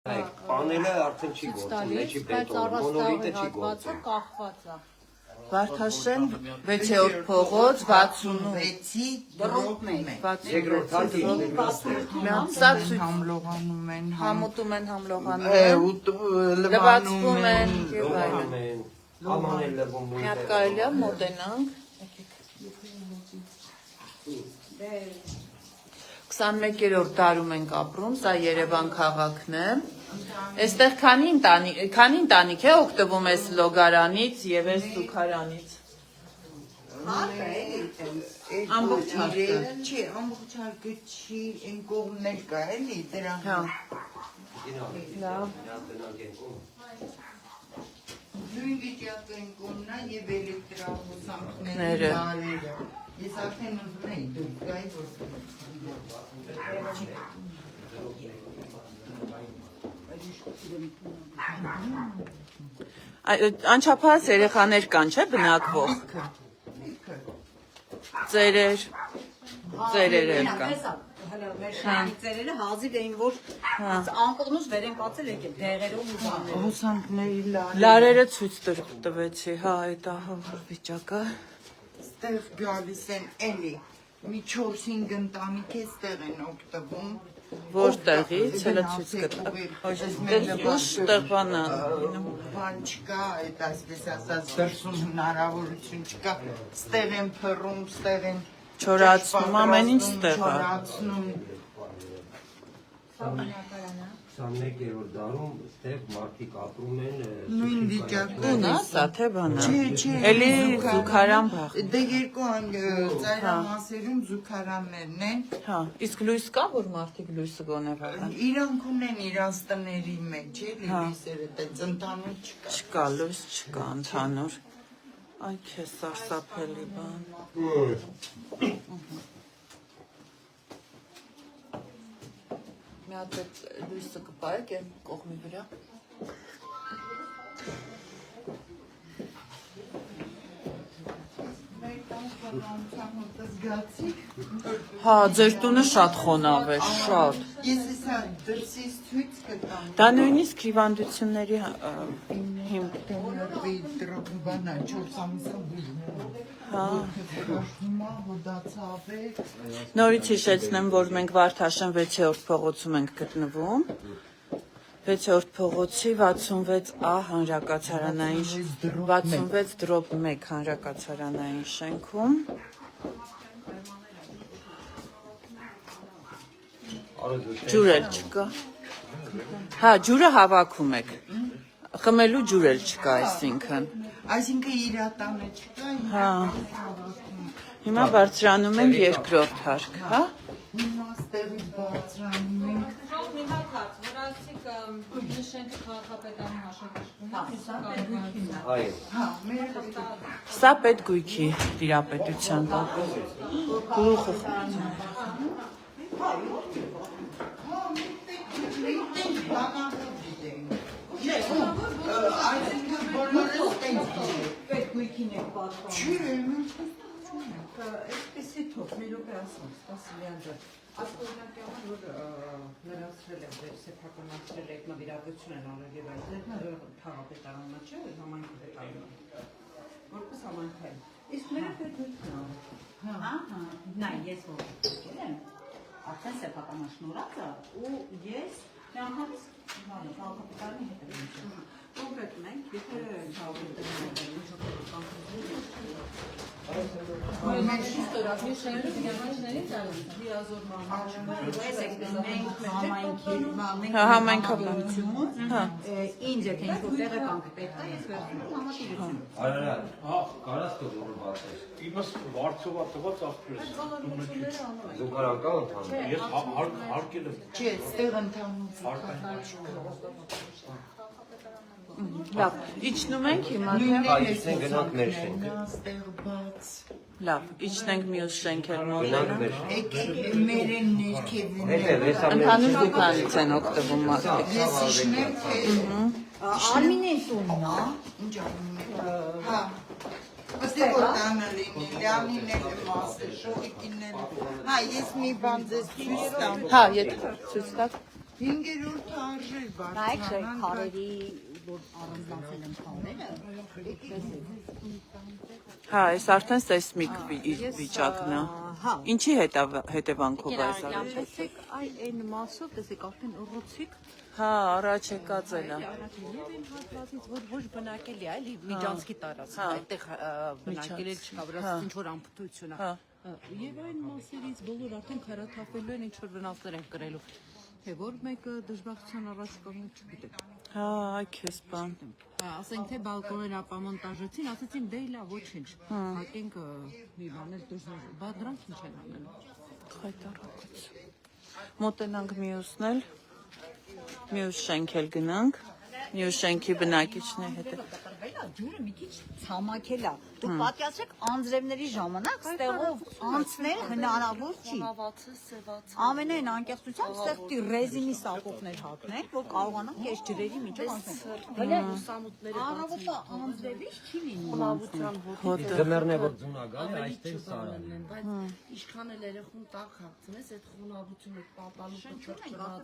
Պանելը արդեն չի գործում, մեջի բետոն, մոնոլիտը չի գործում։ Վարդաշեն 6-րդ փողոց 66-ի դրոպ 1 Երկրորդ հարկի Սա համլողանում են, համոտում են, լվացվում են եւ այլն։ Ամանել լվում Մի հատ կարելի է մոտենանք։ 21-րդ դարում ենք ապրում, սա Երևան քաղաքն է։ Այստեղ քանի ընտանիք է օգտվում այս լոգարանից եւ այս զուգարանից։ Ամբողջ հարկը։ Չի, ամբողջ հարկը չի, այն կողմներ կա էլի դրան։ Հա։ Լավ։ Նույն վիճակը այն կողմն է եւ էլեկտրահոսանքները։ Ես արդեն ուզում էի դուք գայի որ Անչափահաս երեխաներ կան, չէ՞ բնակվող։ Ծերեր էլ կան։ Ծերերը հազիվ էին, որ անկողնուց վեր են կացել եկել, դեղերով ու բաներով։ հոսանքների Լարերը ցույց տվեցի, հա, այդ վիճակը։ Ստեղ գալիս են էլի, մի 4-5 ընտանիք է ստեղ են օգտվում։ Որտեղից, հələ ցույց կտա։ Ուշ տեղանա։ Բան չկա, այդ այսպես ասած դրսում հնարավորություն չկա, ստեղ են փռում, ստեղ են Չորացնում, ամեն ինչ ստեղ է։ չորացնում։ 21-րդ դարում ստեղ մարդիկ ապրում են Նույն վիճակում Տուն է սա, թե բանա։ Չէ, Էլի զուգարան բախ։ Դե երկու ծայրամասերում զուգարաններն են։ Հա, իսկ լույս կա, որ մարդիկ լույսը գոնե վարան։ Իրանք ունեն իրանց տների մեջ, էլի լույսերը, դες ընդհանուր չկա։ Չկա, լույս չկա ընդհանուր։ Այ քեզ սարսափելի բան։ Մի հատ լույսը կպայեք այն կողմի վրա։ Հա, ձեր տունը շատ խոնավ է, շատ։ Ես հեսա դրսից ցույց կտամ։ Դա նույնիսկ հիվանդությունների հիմք։ Բանա 4 ամիսա բուժում։ Հա։ Հոդացավ է։ Նորից հիշեցնեմ, որ մենք Վարդաշեն 6-րդ փողոցում ենք գտնվում։ 6-րդ փողոցի 66A հանրակացարանային 66/1 հանրակացարանային շենքում։ Ջուր էլ չկա։ Հա, ջուրը հավաքում եք։ Խմելու ջուր էլ չկա, այսինքն։ Այսինքն իր տանը չկա։ Հա։ Հիմա բարձրանում ենք երկրորդ հարկ, հա։ Հիմա ստեղից բարձրանում ենք։ Մի հատ հարց, որացիկ շենքը քաղաքապետարանի հաշվարկում է։ Այո։ Հա, մեր Սա պետգույքի տիրապետության տակ։ Գլուխը այսինքն բոլորը ստենց Պետգույքին եք պատկանում։ չի։ Այսպեսի թող, մի րոպե ասում, Սպասիլյան ջան, ասկորնակ եղան, որ լրացրել են, սեփականացրել եք նվիրատվություն են անել եւ այլն, քաղաքապետարանը չէ, համայնքի պետարանը, որպես համայնքային։ Իսկ մեր պետգույքն է։ Հա, նայ, ես որ եկել եմ, արդեն սեփականաշնորհած է ու ես միանգամից քաղաքապետարանի հետ եմ։ Կոնկրետ մենք, եթե քաղաքապետարանը Ինձ եթե ինչ-որ տեղեկանք պետք է, ես վերցնում համատիրություն։ Այո, կարաս կողմը բացես։ Իմս վարձովա տված ասպրես։ Զուգարան կա ընդհանուր։ Ես հարկել եմ։ Չէ, ստեղ ընդհանուր։ լավ, իջնում ենք հիմա թե։ Այստեղ գնանք մեր շենքը։ Ստեղ բաց։ Լավ, իջնենք մյուս շենքեր Գնանք մոտենանք։ մեր շենքը։ Եկեք մերեն ներքևին։ Հետև հեսա մեր Ընդհանուր դուքանից են օգտվում մարդիկ։ Ես իշնեմ, թե Արմինեն տունն է։ ինչ անում եք։ Հա։ Ըստի որ տանը լինի, լյանին էլ մասը, շողիկին էլ։ Հա, ես մի բան ձեզ ցույց տամ։ Հա, եթե ցույց տաք։ 5-րդ արժե Նայեք բարձրանան քարերի որ առանձնացել են քարերը։ Հա, այս արդեն սեյսմիկ վիճակն է։ Հա։ Ինչի հետևանքով է այս արել։ Տեսեք, այն մասով տեսեք արդեն ուռուցիկ Հա, առաջ եկած էլ է։ Եվ այն հատվածից որ ոչ բնակելի է, էլի միջանցքի տարածք, այդտեղ բնակելի չկա, վրաց ինչ որ ամփոփություն է։ Եվ այն մասերից բոլոր արդեն քարաթափելու են ինչ որ վնասներ են կրելու։ Թե որ մեկը դժբախտության առաջ կողմը չգիտեք։ Հա, այ քեզ բան։ Ասենք թե բալկոները ապամոնտաժեցին, ասեցին դե լավ, ոչինչ։ Հակենք մի բաներ դժվար, բա դրանք ինչ են անելու։ Խայտարակոց։ Մոտենանք մյուսն էլ։ Մյուս շենք էլ գնանք։ Մյուս շենքի բնակիչների հետ։ Ջուրը մի քիչ ցամաքել է։ Դուք պատկերացրեք անձրևների ժամանակ ստեղով անցնել հնարավոր չի։ Ամենայն անկեղծությամբ ստեղ պիտի ռեզինի սակովներ հագնել, որ կարողանանք այս ջրերի միջով անցնել։ Առավոտը անձրևից չի լինում։ Գմերն է որ ձունա գալի, այստեղ սարան։ Բայց ինչքան էլ երեխուն տակ հաղթնես, այդ խոնավությունը պապալու կճռճռատ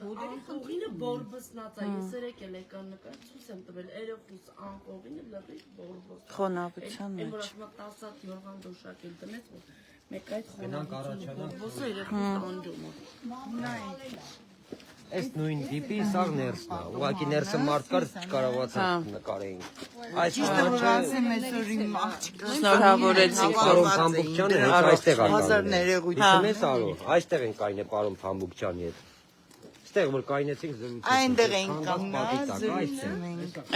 հոդերի բորբսնած է, ես երեկ էլ եկան նկար ցույց եմ տվել երեխուս անկողինը լրիվ բորբս Խոնավության Այն որ մեջ։ ասում 10 յորղան դոշակ էլ տնեց, որ մեկ այդ Գնանք խոնավությունը բորբոսը երեխուս անջում Այս նույն տիպի սա ներսն է, ուղղակի ներսը մարդ կար չկարողացա նկարեին։ Այս Վրացը մեծ որ իմ աղջիկը Շնորհավորեցինք Պարոն Փամբուկչյանը հենց այստեղ է հազար կայնել։ ներեգույթ։ Հիշում ես Արո, այստեղ են կայնել պարոն Փամբուկչյանի հետ։ Այստեղ որ կայնեցինք զրույց։ Այնտեղ էին կանգնած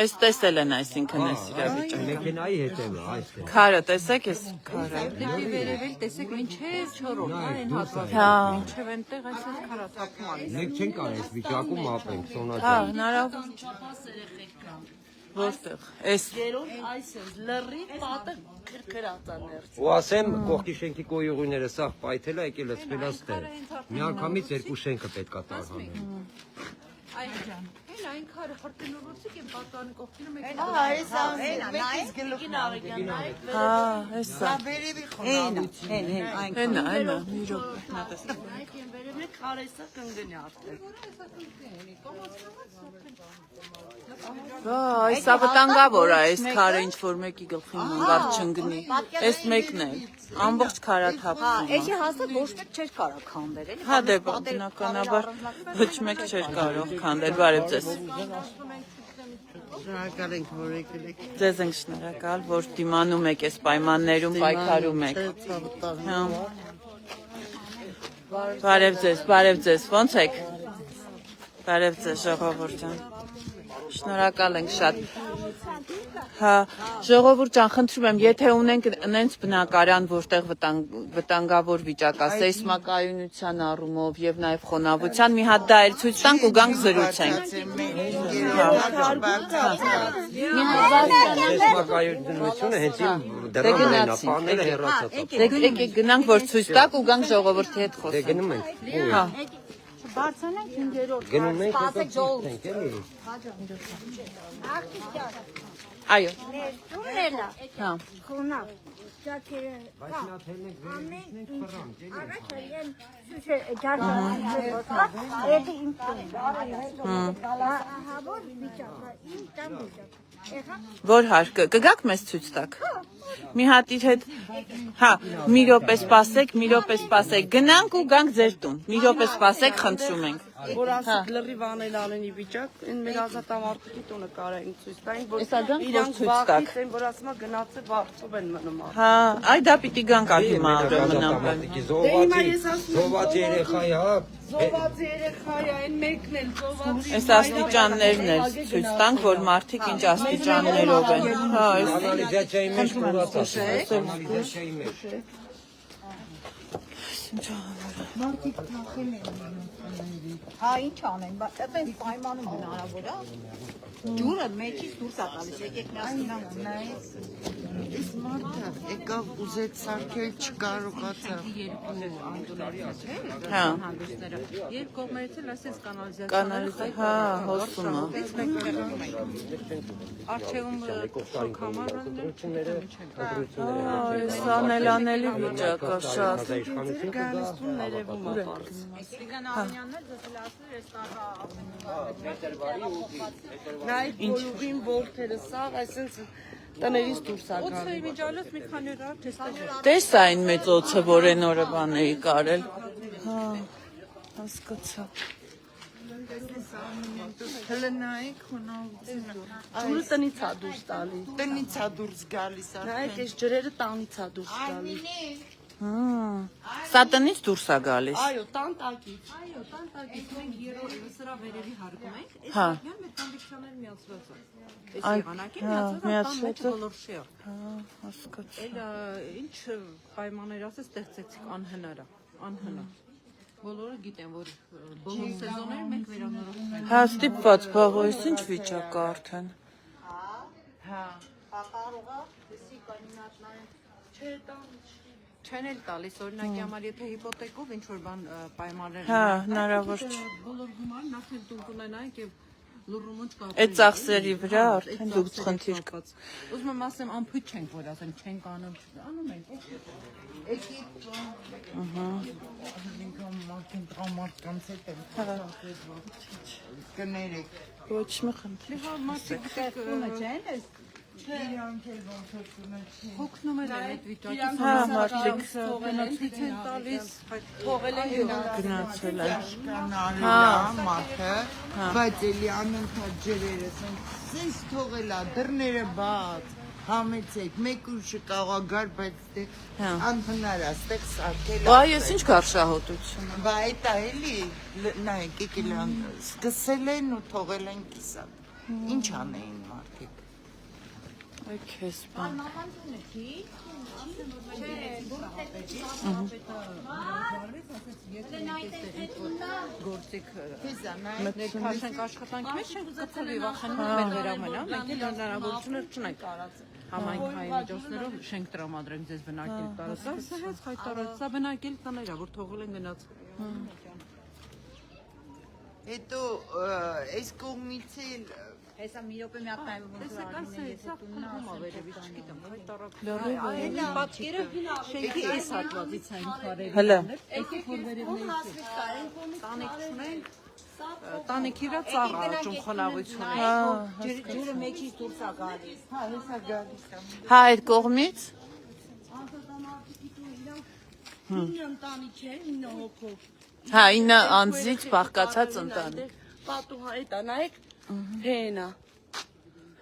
Այս տեսել են այսինքն այս իրավիճակը։ Մեքենայի հետ է այստեղ։ Քարը տեսեք էս քարը։ Դեպի վերևել տեսեք ինչեր չորով, այն հատվածը։ Հա։ Ինչև այնտեղ այսպես քարաթափում ալիս։ Մենք չենք կարող այս վիճակում ապրենք, Հա, Սոնա։ հնարավոր չափած երեխեք կան։ որտեղ։ Այս Երոն այս է լրիվ պատը քրքրած է ներս։ Ու ասեմ, կողքի շենքի կոյուղիները սաղ պայթել է, եկել լցվել է ստեղ։ Միանգամից երկու շենքը պետքա տարհանել։ Այն ջան։ Այն քարը խրտնորոցիկ է պատանի կողքինը մեկ։ այս ամենից գլուխն հա, էսա։ վերևի խոնավություն։ Հենա, մի րոպե, նա տեսնի։ Այդ են վերևը քարեսա կընկնի արդեն։ Այս վտանգավոր է, այս քարը ինչ որ մեկի գլխին հանգար չընկնի։ Այս մեկն է, ամբողջ քարաթափվում է։ Էսի հաստատ ոչ մեկ չէր կարող քանդել, էլի։ Հա դե բնականաբար ոչ մեկ չէր կարող քանդել, բարև ձեզ։ Շնորհակալ ենք որ եկել եք։ Ձեզ ենք շնորհակալ, որ դիմանում եք այս պայմաններում պայքարում եք։ Հա։ Բարև ձեզ, ո՞նց եք։ Բարև ձեզ, ժողովուրդ ջան։ Շնորհակալ ենք շատ։ Հա, ժողովուրդ ջան, խնդրում եմ, եթե ունենք նենց բնակարան, որտեղ վտանգավոր վիճակ է, սեյսմակայունության առումով եւ նաեւ խոնավության, մի հատ դա էլ ցույց տանք ու գանք զրուցենք։ Սեյսմակայունությունը հենց իմ դրամն է, պաները հեռացած է։ Եկեք գնանք, որ ցույց տակ ու գանք ժողովրդի հետ Դե խոսենք։ գնում ենք։ Հա։ Բարձրանանք 5-րդ։ Գնում ենք, հետո ցույց ենք, էլի։ Այո։ Տունելա, Հա։ խոնավ, ճաքերը, Բայց նա թելնենք վերնենք ֆրանկ, էլի։ առաջ են սուշը ճաքերը, էդի իմ տունն, հավոր վիճակը, իմ տան վիճակը, եղա, Որ հարկը կգաք մեզ ցույց տակ։ Մի հատ իր հետ հա, մի րոպե սպասեք, գնանք ու գանք ձեր տուն։ Մի րոպե սպասեք, խնդրում ենք։ Որ ասիկ լրիվ անել անենի վիճակ, այն մեր ազատամարտիկի տունը կարային ցույց տային, որ Էսա գանք, որ իրանք ցույց տաք։ վախից են, որ ասում է գնացել վախցով են մնում։ Հա, այ դա պիտի գանք հիմա ուրեմն ապրեն։ Զոված երեխայի, հա։ Զոված երեխա է, այն մեկն էլ զոված։ Այս աստիճաններն էլ ցույց տանք, որ մարդիկ ինչ աստիճաններով են։ Հա, այս Անալիզացիայի մեջ կուրացած է, անալիզացիայի մեջ։ Մարդիկ թախել են։ Հա, ինչ անեն, բայց այդպես պայմանում հնարավոր է։ Ջուրը մեջից դուրս է գալիս, եկեք միասին նայեք։ Այս մարդը եկավ ուզեց սարքել չկարողացավ։ հա, Երբ կողմերից էլ ասես կանալիզացիա։ կանալիզացիա, հա, հոսում է։ Արջևում շոկ համարը Սա անելի վիճակ է շատ։ Գանստուն ներևում է բարձ։ Այսինքն Նայ բոլուղին որդերը սաղ, այսինքն տներից դուրս ա գալու։ Միջալոց մի քանի օր թեստաժ։ Տես այն մեծ օծը, որ են օրը բան էի կարել։ Հա, հասկացա։ Հələ նայեք խոնավությունը։ Ջուրը տնից ա դուրս տալի։ Տնից ա դուրս գալիս Նայեք, այս ջրերը տանից ա դուրս տալի։ Սա տնից դուրս է գալիս։ Այո, տան տակից։ Այո, տանտակից մենք երրորդ սրա վերևի հարկում ենք։ Այս Հա։ անգամ մեր կոնդիցիոներ միացված է։ Այս Այ, եղանակի հա, միացված է, տան մեջ միացված է։ բոլոր շեյ։ Հա, հասկացա։ Էլ ինչ պայմաններ ասես ստեղծեցիք անհնար է, անհնար։ Բոլորը գիտեն, որ բոլոր սեզոնները մենք վերանորոգում ենք։ Հա, ստիպված բաղոյս ինչ վիճակ է արդեն։ Հա։ Չեն էլ տալիս, օրինակի համար, եթե հիպոթեկով ինչ-որ բան պայմաններ Հա, հնարավոր չէ։ բոլոր գումարն արդեն տուն կունենայինք եւ լուռումունջ կապ։ Այդ ծախսերի վրա արդեն դուք խնդիր կա։ Ուզում եմ ասեմ, անփույթ չենք, որ ասեմ, չենք անում, անում ենք։ Եկեք ինքն մարդին տրամարկանց հետ են կներեք Ոչ մի խնդիր։ Հա, մարդիկ գիտեք, իրանք էլ ոնց որ կունեցին հոգնում են այդ վիճակից։ Հա, մարդիկ Գնացից են տալիս, Թողել են գնացել են։ կանարելա մարդը բայց էլի անընդհատ ջրերը սենց թողել է դռները բաց համեցեք մեկ ուրիշը կարող գար բայց դե անհնար է ստեղ սարքել Բա ես ինչ կարշահոտություն։ Բա այդ է էլի նայեք եկել են սկսել են ու թողել են կիսատ ինչ անեին մարդիկ Այ քեզ բան։ գործիք Քեզանայ ներքաշենք աշխատանքի մեջ չենք գտնվի վախենում մեր վերամենա, մենք էլ հնարավորություններ չունենք համայնքային միջոցներով շենք տրամադրենք ձեզ բնակել տարածքով, սա հենց հայտարարած, սա բնակել տաներ ա, որ թողել են գնաց։ հետո այս կողմից էլ Հեսա մի րոպե մի հատ նայում ոնց որ Տեսեք, սա փնտրում ա վերևից, չգիտեմ, հայտարարած։ Այլ Պատկերը շենքի այս հատվածից այն քարերը։ Հələ։ Եկեք որ վերևներից տանիք չունենք, տանիքի վրա ծառ աճում խոնավություն։ ջուրը մեջից դուրս ա գալիս։ հա հեսա գալիս է Հա, այդ կողմից։ ընտանիք է, 9 հոգով։ Հա, 9 անձից բաղկացած ընտանիք։ Պատուհա էտա, նայեք, հենա։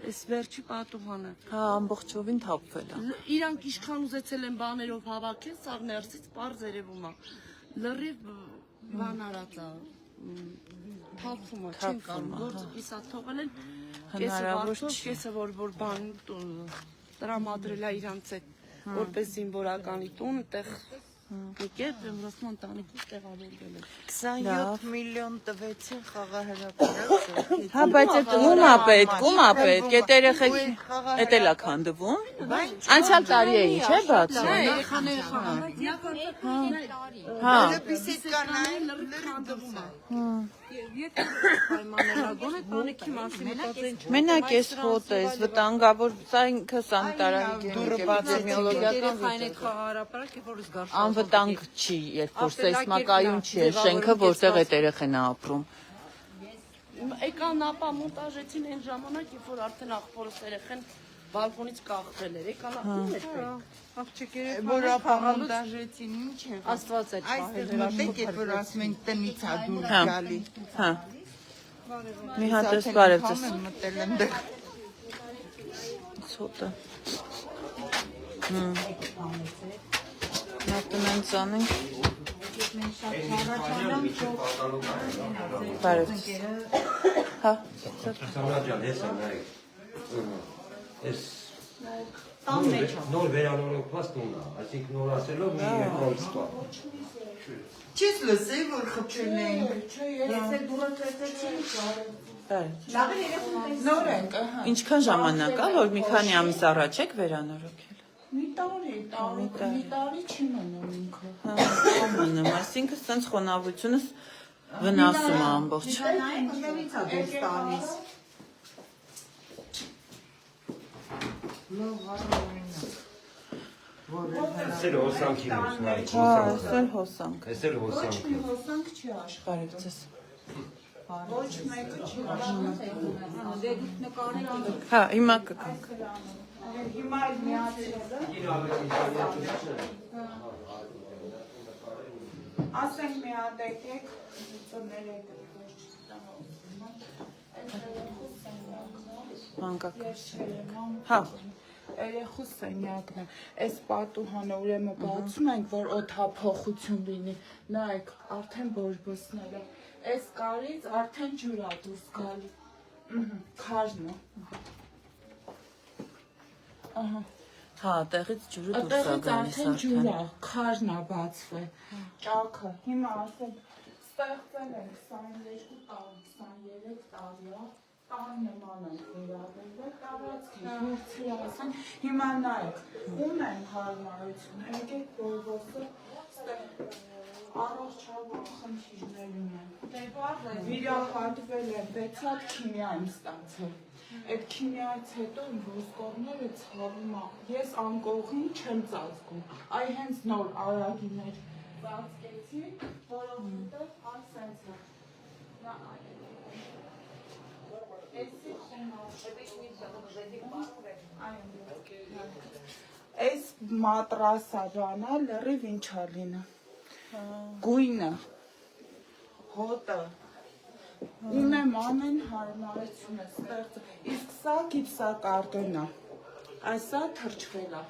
Այս վերջի պատուհանը։ Հա, ամբողջովին թափվել է։ Իրանք իշխան ուզեցել են բաներով հավաքել, սաղ ներսից պարզ երևում է։ Լրիվ բան արած է։ Թափվում է, չեն կարող, որ իսա թողել են։ Կեսը վարձով, կեսը որ բան տրամադրել է իրանց հետ, որպես զինվորականի տուն, տեղ եկել, դեմրոսման տանիքից տեղավորվել է։ 27 միլիոն տվեցին խաղահրապարակը Հա, բայց այդ ում է պետք, այդ երեխեք այդ էլա քանդվում։ Անցյալ տարի էի, չէ՞ բացի։ Հա։ Դեպիսի կանայ լրիվ Եթե պայմաններագոն է տանիքի մասին մտածեն Մենակ ես ֆոտոս վտանգավոր, սա ինքը սանիտարային էպիդեմիոլոգիական երեխային այդ խաղահարապարակ, երբ որ զգար անվտանգ չի, երբ որ սեյսմակայուն չի է շենքը, որտեղ այդ երեխեն է ապրում։ Եկան ապա մոնտաժեցին այն ժամանակ, երբ որ արդեն աղբորս երեխեն բալկոնից կախվել էր, եկան աղբորն էր աղջիկերը որ ապամոնտաժեցին ինչ է Աստված այդ այստեղ մտեք երբ որ ասում ենք տնից ա դուրս Հա։ գալի Հա։ Մի հատ էս բարև ձեզ։ մտել եմ դեռ Ցոտը։ Նա տնենց անենք։ Բարև ձեզ։ Հա։ Սամրաջան, հեսա նայեք։ Ես նոր վերանորոգված տունն է, այսինքն նոր ասելով մի երկու սպա։ Չես լսել որ խփել են նոր ենք ահա Ինչքան ժամանակ է, որ մի քանի ամիս առաջ եք վերանորոգել։ մի տարի չի մնում ինքը Հա, մնում, այսինքն սենց խոնավությունը վնասում է ամբողջ։ տնից ա դուրս տալիս լավ հարմարինա Սեր հոսանքի մոս, նայ, Հա, այսօր հոսանք։ Էս էլ հոսանք։ Հոսանք չի աշխարհ։ Բարև ձեզ։ Ոչ մեկը չի աշխարհ։ Դե դուք նկարեք։ Հա, հիմա կգանք։ Հիմա էլ միացրել։ Ասենք մի հատ եկեք, ծներեք։ Մանկակ։ Հա։ Երեխու սենյակն է։ Այս պատուհանը ուրեմն բացում ենք, որ օդափոխություն լինի։ Նայեք, արդեն բորբոսնել է։ Այս կարից արդեն ջուր է դուրս գալի։ Քարն է։ Ահա։ Հա, տեղից ջուրը դուրս է Այդտեղից գալիս արդեն ջուր է, արդեն։ քարն է բացվել։ Ճաքը։ Հիմա ասեմ, ստեղծել են 22 տարի, 23 տարի է։ Տան նման են վերաբերվել, տարածքի հուրցի ասեն, հիմա նայեք, ում են հարմարություն, եկեք բորբոսը առողջական խնդիրներ ունեն։ Վիրահատվել են, 6 հատ քիմիա եմ ստացել։ Այդ քիմիայից հետո իմ ոսկորները ցավում է, ես անկողին չեմ ծածկում, այ հենց նոր արագիներ ծածկեցի, որովհետև ասենց է։ Այս մատրասա բանա լրիվ ինչա լինը։ Գույնը, հոտը, ունեմ ամեն հարմարությունը ստեղծը, իսկ սա գիպսակարտոն է, այսա թրջվել է,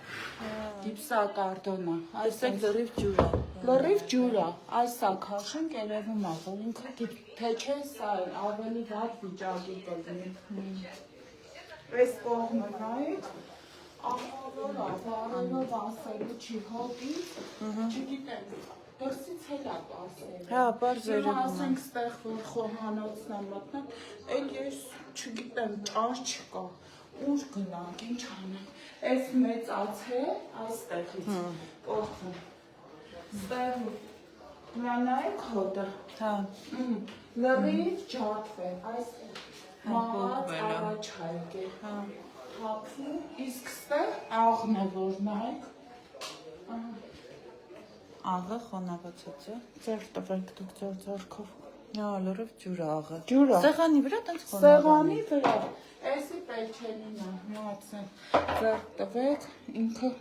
գիպսակարտոն է, Տեսեք լրիվ ջուր է։ լրիվ ջուր է, այսա քաշենք երևում է, որ ինքը թե չէ սա է, ավելի վատ վիճակի կլինի։ Այս կողմը նայեք, աղավոր է, վարելով ասելու չի հոտից, չգիտեմ, դրսից էլ է պասել։ Հա, պարզ Հիմա երևում է։ ասենք ստեղ, որ խոհանոցն է մտնեմ, էլ ես չգիտեմ, ճար չկա, ուր գնանք, ինչ անենք, այս մեծաց է, այստեղից, կողքում, ստեղ, նայեք հոտը, Հա, լրիվ ջատվել, այստեղ, մաղաց առաջ հայկել, հապվում, իսկ ստեղ աղն է, որ նայեք, աղը խոնավացած է։ ձեր տվենք դուք ձեր ձեռքով։ Հա, լրիվ ջուր է աղը։ Ջուր է։ Սեղանի վրա տենց Սեղանի վրա, էսի պեչելին է, միացեն, ձեր տվեք, ինքը,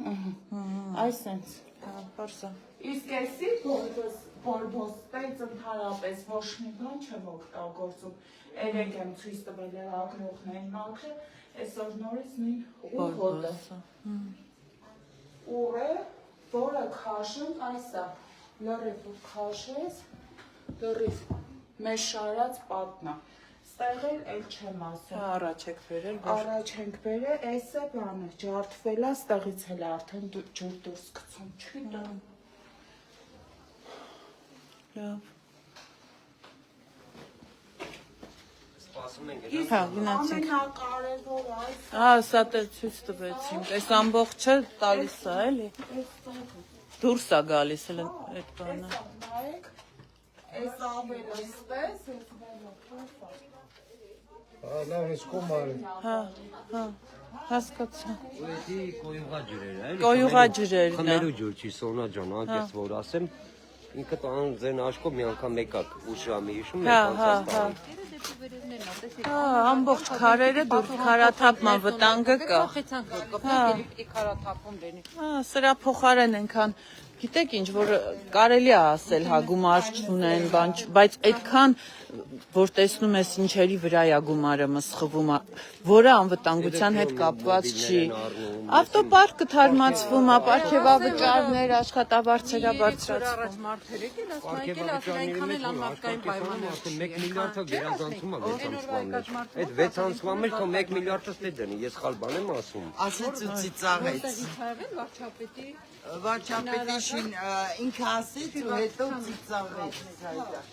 այսենց։ Հա, պարզ է։ Իսկ էսի բորբոստից ընդհանրապես ոչ մի բան չեմ օգտագործում, երեք եմ ցույց տվել լրագրողներին մաքրը, այսօր նորից նույն ուղ հոտը։ Ուղը, որը քաշենք այսա, լրիվ ու քաշես, լրիվ մեզ շարած պատնա, ստեղել էլ չեմ ասում։ Հա, առաջ եք բերել, որ Առաջ ենք բերել, այս է բանը, ջարդվել է, ստեղից էլ արդեն ջուր դուրս գցում, չգիտեմ։ լավ։ Սպասում ենք, Հա, գնացինք։ Ամենակարևորը այս Հա, սա դե ցույց տվեցինք։ Այս ամբողջը տալիս է, էլի։ Դուրս է գալիս էլ այդ բանը։ նայեք, այս ավելը ստես, այս վելը փոփա։ լավ ես կոմարը։ Հա, հա, հասկացա։ Ուետի կոյուղա ջրեր, էլի։ Կոյուղա ջրերն է։ Խմելու ջուր չի, Սոնա ջան, անկեղծ որ ասեմ, ինքը տան ձեն աշկով մի անգամ եկակ ուշամի հիշում Հա, եք հա, անցած հա։ տարի։ Հա, ամբողջ քարերը դուր քարաթափման վտանգը կա։ Փոխեցանք որ կպնեք էլի քարաթափում լինի։ Հա, սրա փոխարեն այնքան գիտեք ինչ որ կարելի է ասել հա գումար չունեն բան բայց այդքան որ տեսնում ես ինչերի վրա է գումարը մսխվում որը անվտանգության հետ կապված չի ավտոպարկը թարմացվում է ապարքեվավճարներ աշխատավարձերա բարձրացվում Առաջ մարդեր եկել ասում եկել ասում այնքան էլ անմարդկային պայմաններ 1 միլիարդը գերազանցում է 6 ամսվա մեջ։ Այդ 6 ամսվա մեջ թող 1 միլիարդը ստե դնի, ես սխալ բան եմ ասում։ ասեց ու ծիծաղեց։ Իջարվել վարչապետի Վարչապետին ինքը ասեց ու հետո ծիծաղեց։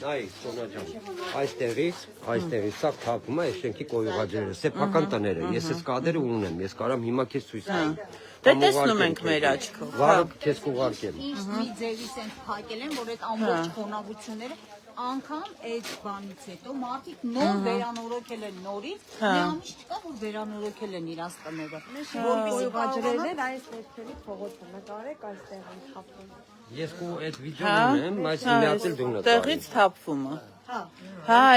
Այ, Սոնա ջան, այստեղից սա թափում է շենքի կոյուղաջերը, սեփական տները։ Ես այս կադրը ունեմ, ես կարամ հիմա քեզ ցույց տամ։ Դե տեսնում ենք մեր աչքով։ Վաղը քեզ կուղարկեմ։ ինչ մի ձևի սենց փակել են, որ այդ ամբողջ խոնավությունները անգամ այդ բանից հետո մարդիկ նոր վերանորոգել են նորից, մի ամիս չկա որ վերանորոգել են իրաց տները, որպեսզի կարողանան այս ներքևի փողոցը նկարեք այստեղ են խափում։ Ես քո այդ վիդեոն ունեմ, բայց միացել դու նկարել։ Տեղից թափվում է։ Հա,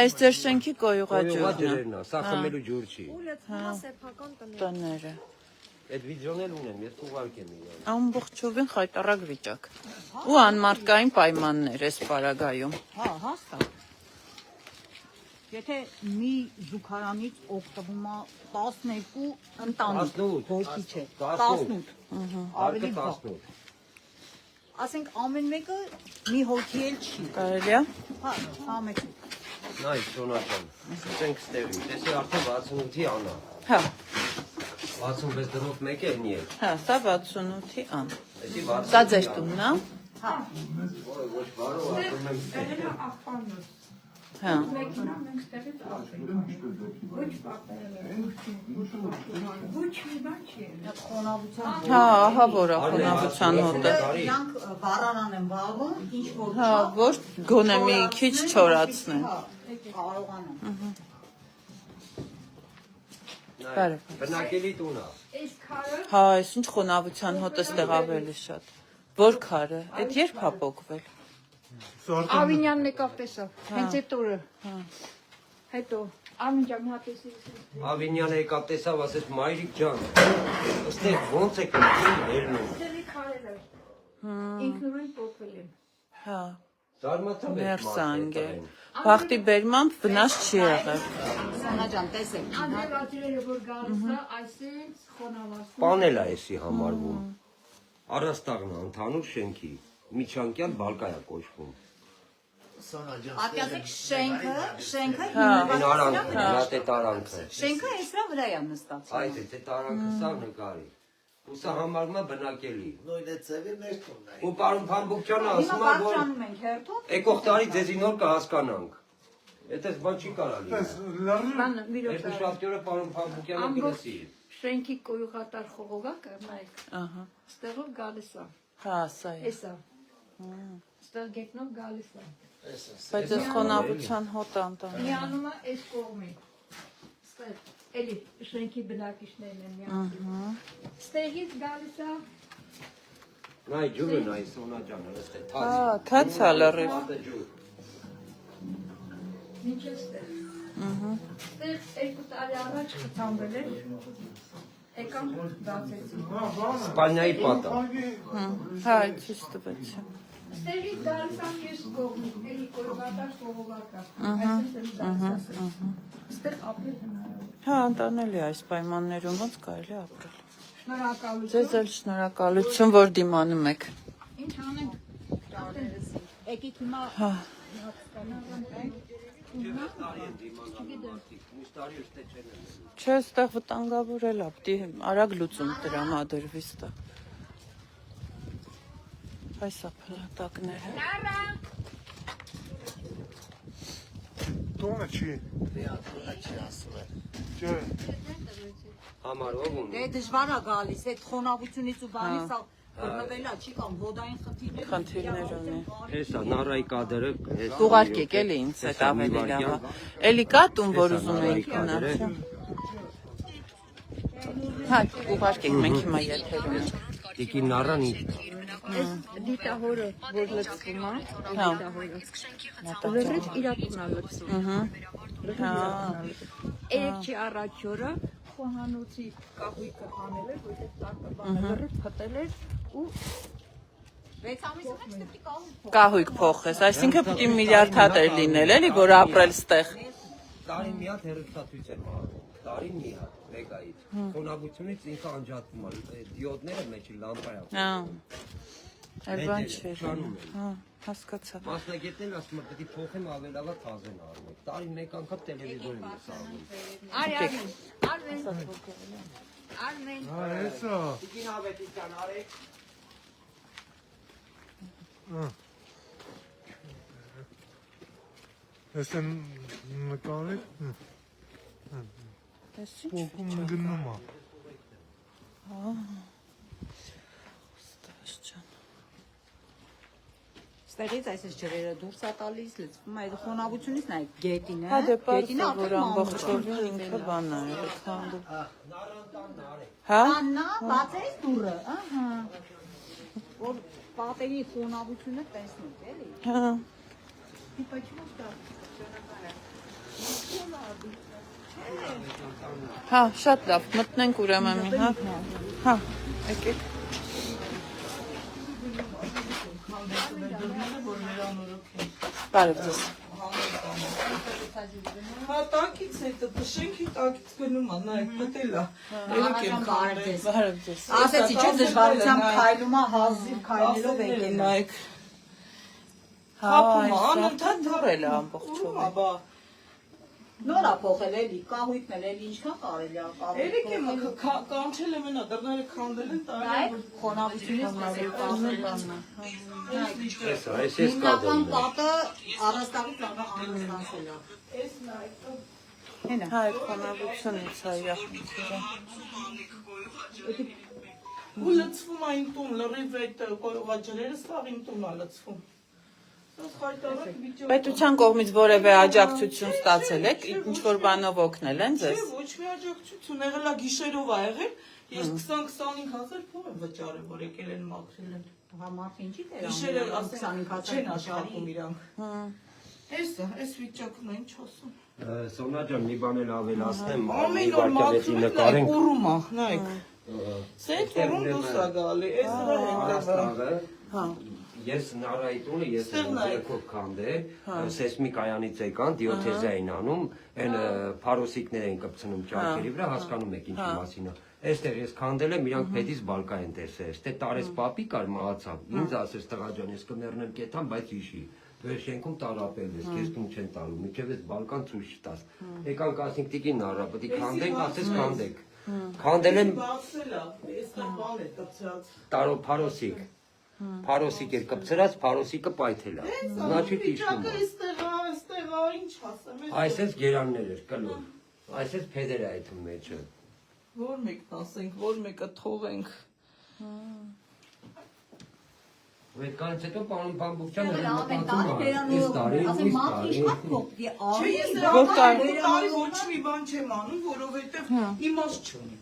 այս ձեր շենքի կոյուղաջուրն է։ Սա խմելու ջուր չի։ Սեփական տները։ Այդ վիդեոն էլ ունեմ, ես կուղարկեմ իրան։ Ամբողջովին խայտարակ վիճակ։ Ու անմարդկային պայմաններ էս պարագայում։ Հա, հաստատ։ Եթե մի զուգարանից օգտվում է 12 ընտանիք, ոչի չէ, 18, ավելի բան։ Ասենք ամեն մեկը մի հոգի էլ չի։ Կարելի է։ Հա, համեցի։ Նայ, Սոնական, ասենք ստեղի, տեսի արդեն 68-ի անա։ Հա, 66 դրով մեկ է նի է։ հա, սա 68-ի ան։ Էսի Սա ձեր տունն է։ ոչ բարո, ասում եմ ստեղ։ Հա։ Հա, ահա որ է խոնավության հոտը։ Իրանք վառարան են բաղում, ինչ որ Հա, որ գոնե մի քիչ չորացնեն։ կարողանան։ Բնակելի տուն է։ Հա, այս ինչ խոնավության հոտը ստեղ ավելի շատ։ Որ քարը, այդ երբ է փոկվել։ Ավինյանն եկավ տեսավ, հենց այդ օրը։ Հետո Ամինջան հատեսի։ Ավինյանը եկավ տեսավ, ասեց մայրիկ ջան, այստեղ ոնց է կնքում։ Դերի քարերը։ Ինքնուրույն փոխվել են։ Հա, Զարմացավ է։ ներս անգել։ Բախտի բերմամբ վնաս չի եղել։ Սոնա ջան, տեսեք։ Անդրեվաճիրերը որ գալիս է, այսինքն խոնավացնում։ Պանել է էսի համարվում։ Առաստաղն է ընդհանուր շենքի, միջանկյալ բալկա է կոչվում։ Պատկերացեք շենքը Այն արանքը, նատ այդ արանքը։ շենքը էսրա վրա է նստած։ Այդ այդ արանքը սա նկարի։ Ու սա համարվում է բնակելի։ Նույն է ծևի մեր տունն է։ Ու պարոն Փամբուկյանը Հիմա ասում է, որ բարձրանում ենք հերթով։ եկող տարի ձեզի նոր կհասկանանք։ Այդպես բան չի կարա լինել։ Բանը վիրոս։ Երկու շաբթի պարոն Փամբուկյանը կլսի։ Շենքի կոյուղատար խողովակը, նայեք, Ահա։ ստեղով գալիս է։ Հա, սա է։ Էսա։ Ստեղ գետնով գալիս է։ Բայց այս խոնավության հոտը անտան։ Միանում է այս կողմին։ Ստեղ էլի շենքի բնակիչներն են միանում։ Ստեղից գալիս է։ Նայ ջուրը նայ Սոնա ջան, այստեղ թաց։ Հա, թաց է լրիվ։ Ինչ է ստեղ։ Ստեղ 2 տարի առաջ խթանվել էր։ Եկան բացեցին։ Սպանիայի պատը։ Հա, ցույց տվեցի։ Ստեղից գալիս է մյուս կողմին, էլի կոյուղատար խողովակը։ Այսինքն գալիս է։ Ստեղ ապրել հնարավոր։ Հա, անտանելի է այս պայմաններում ոնց կարելի է ապրել։ Շնորհակալություն։ Ձեզ էլ շնորհակալություն, որ դիմանում եք։ Ինչ անենք։ Եկեք հիմա Հա, չէ, այստեղ վտանգավոր էլ է, պիտի արագ լուծում տրամադրվի ստեղ։ Այս է փլատակները։ Տունը չի։ Չի ասում է։ Չէ։ Համարով ունի։ դե դժվար է գալիս այդ խոնավությունից ու բանից սա բռնվելա չի կամ ոդային Խնդիրներ ունի։ Հեսա նարայի կադրը։ Ուղարկեք էլի ինձ այդ ավելի լավ է։ Էլի կա տուն, որ ուզում էիք գնալ։ Հա, ուղարկեք, մենք հիմա եթերում ենք։ Եկի նարան ի։ Դիտահորը, որ լցվում է, Հա։ լրիվ իրատունա լցվում։ Հա։ Երեք չի առաջ օրը խոհանոցի կահույքը հանել էր, որտեղ տակը բանը լրիվ փտել էր ու 6 ամիսը մեջ դեպի կահույք Կահույք փոխես, այսինքն պիտի միլիարդատեր լինել, էլի, որ ապրել ստեղ։ Տարին մի հատ հերոստատույց եմ արում։ Տարին մի հատ մեգայից։ Խոնավությունից ինքը անջատվում է։ Դիոդները մեջ լամպայա։ Հա։ Այլ բան չէ։ Շանում են։ Հա, հասկացա։ Մասնագետներն ասում են, պետք է փոխեմ ավելավա թազեն առնեմ։ Տարին մեկ անգամ տելևիզոր եմ սարքում։ Արմեն։ Հա, էսա։ Տիկին ավետիցան արեք։ Ես են նկարել։ Էս ինչ Փոքում գնում է։ ստաշ ջան։ Ստեղից այսպես ջրերը դուրս է տալիս, լցվում է, այդ խոնավությունից նայեք, գետին է, Հա դե գետինը պարզ որ ամբողջովին ինքը բանն է քանդում։ Հա։ Աննա, բացես դուրը, ահա։ Որ պատերի խոնավությունը տեսնեք, էլի։ Հա։ Հա, շատ լավ, մտնենք ուրեմն մի հա։ Հա, եկեք։ Բարև ձեզ։ Հա տակից է, տշենքի տակից գնում է, նայեք, պտել է։ Երեք եմ քարել։ Բարև ձեզ։ Ասեցի չէ դժվարությամբ քայլում է, հազիվ քայլելով եկել։ Նայեք։ Հա, անընդհատ թռել է ամբողջովին։ Նորա փոխել էլի, կահույքն էլ էլի ինչքան կարելի է կահույք։ Երեք եմ կանչել եմ նա, դռները քանդել են տարի։ Նայեք, խոնավությունից Այս հիմնական պատը առաստաղից լավ անստացել է։ Հենա։ Հա, այդ խոնավությունից է յախմիցը։ Ու լցվում է իմ տուն, լրիվ այդ կոյուղաջրերը սաղ իմ տուն է լցվում։ Պետության կողմից որևէ աջակցություն ստացել եք, ինչ որ բանով օգնել են ձեզ։ Չէ, ոչ մի աջակցություն, եղել է գիշերով է եղել, ես 20-25 հազար փող եմ վճարել, որ եկել են մաքրել են։ Հա մարդը ինչի դեր Գիշերը 25 հազար չեն աշխատում իրանք։ Այս վիճակն է, ինչ ասում։ Սոնա ջան, մի բան էլ ավելացնեմ, Ամեն օր մաքրում եք, նայեք, ուռում է, նայեք։ Սետ ուռում դուրս է գալի, այս դրա հետ Հա։ Ես նարայի տունը ես երկով քանդել, սեյսմիկ այանից եկան, դիոթեզիա էին անում, այն փարոսիկներ էին կպցնում ճարքերի վրա, հասկանում եք ինչի մասին է։ Այստեղ ես քանդել եմ, իրանք փետից բալկա են տեսել, ստե տարես պապի կար մահացավ, ինձ ասես տղա ջան, ես կմեռնեմ կեթան, բայց հիշի, դու ես շենքում տարապել ես, քեզ տուն չեն տալու, միջև ես բալկան ցույց չտաս։ Եկանք ասենք տիկին նարա, պետք է քանդենք, ասես քանդեք։ Քանդել եմ փարոսիկ։ Փարոսիկ էր կպցրած, փարոսիկը պայթել է։ Նա չի տիշում։ Այստեղ ինչ ասեմ։ Այսպես գերաններ էր կլոր։ Այսպես փեդեր է այդ մեջը։ Որ մեկն ասենք, որ մեկը թողենք։ Այդքանից հետո պարոն Բամբուկյանը Չէ, ես տարի ոչ մի բան չեմ անում, որովհետև իմաստ չունի։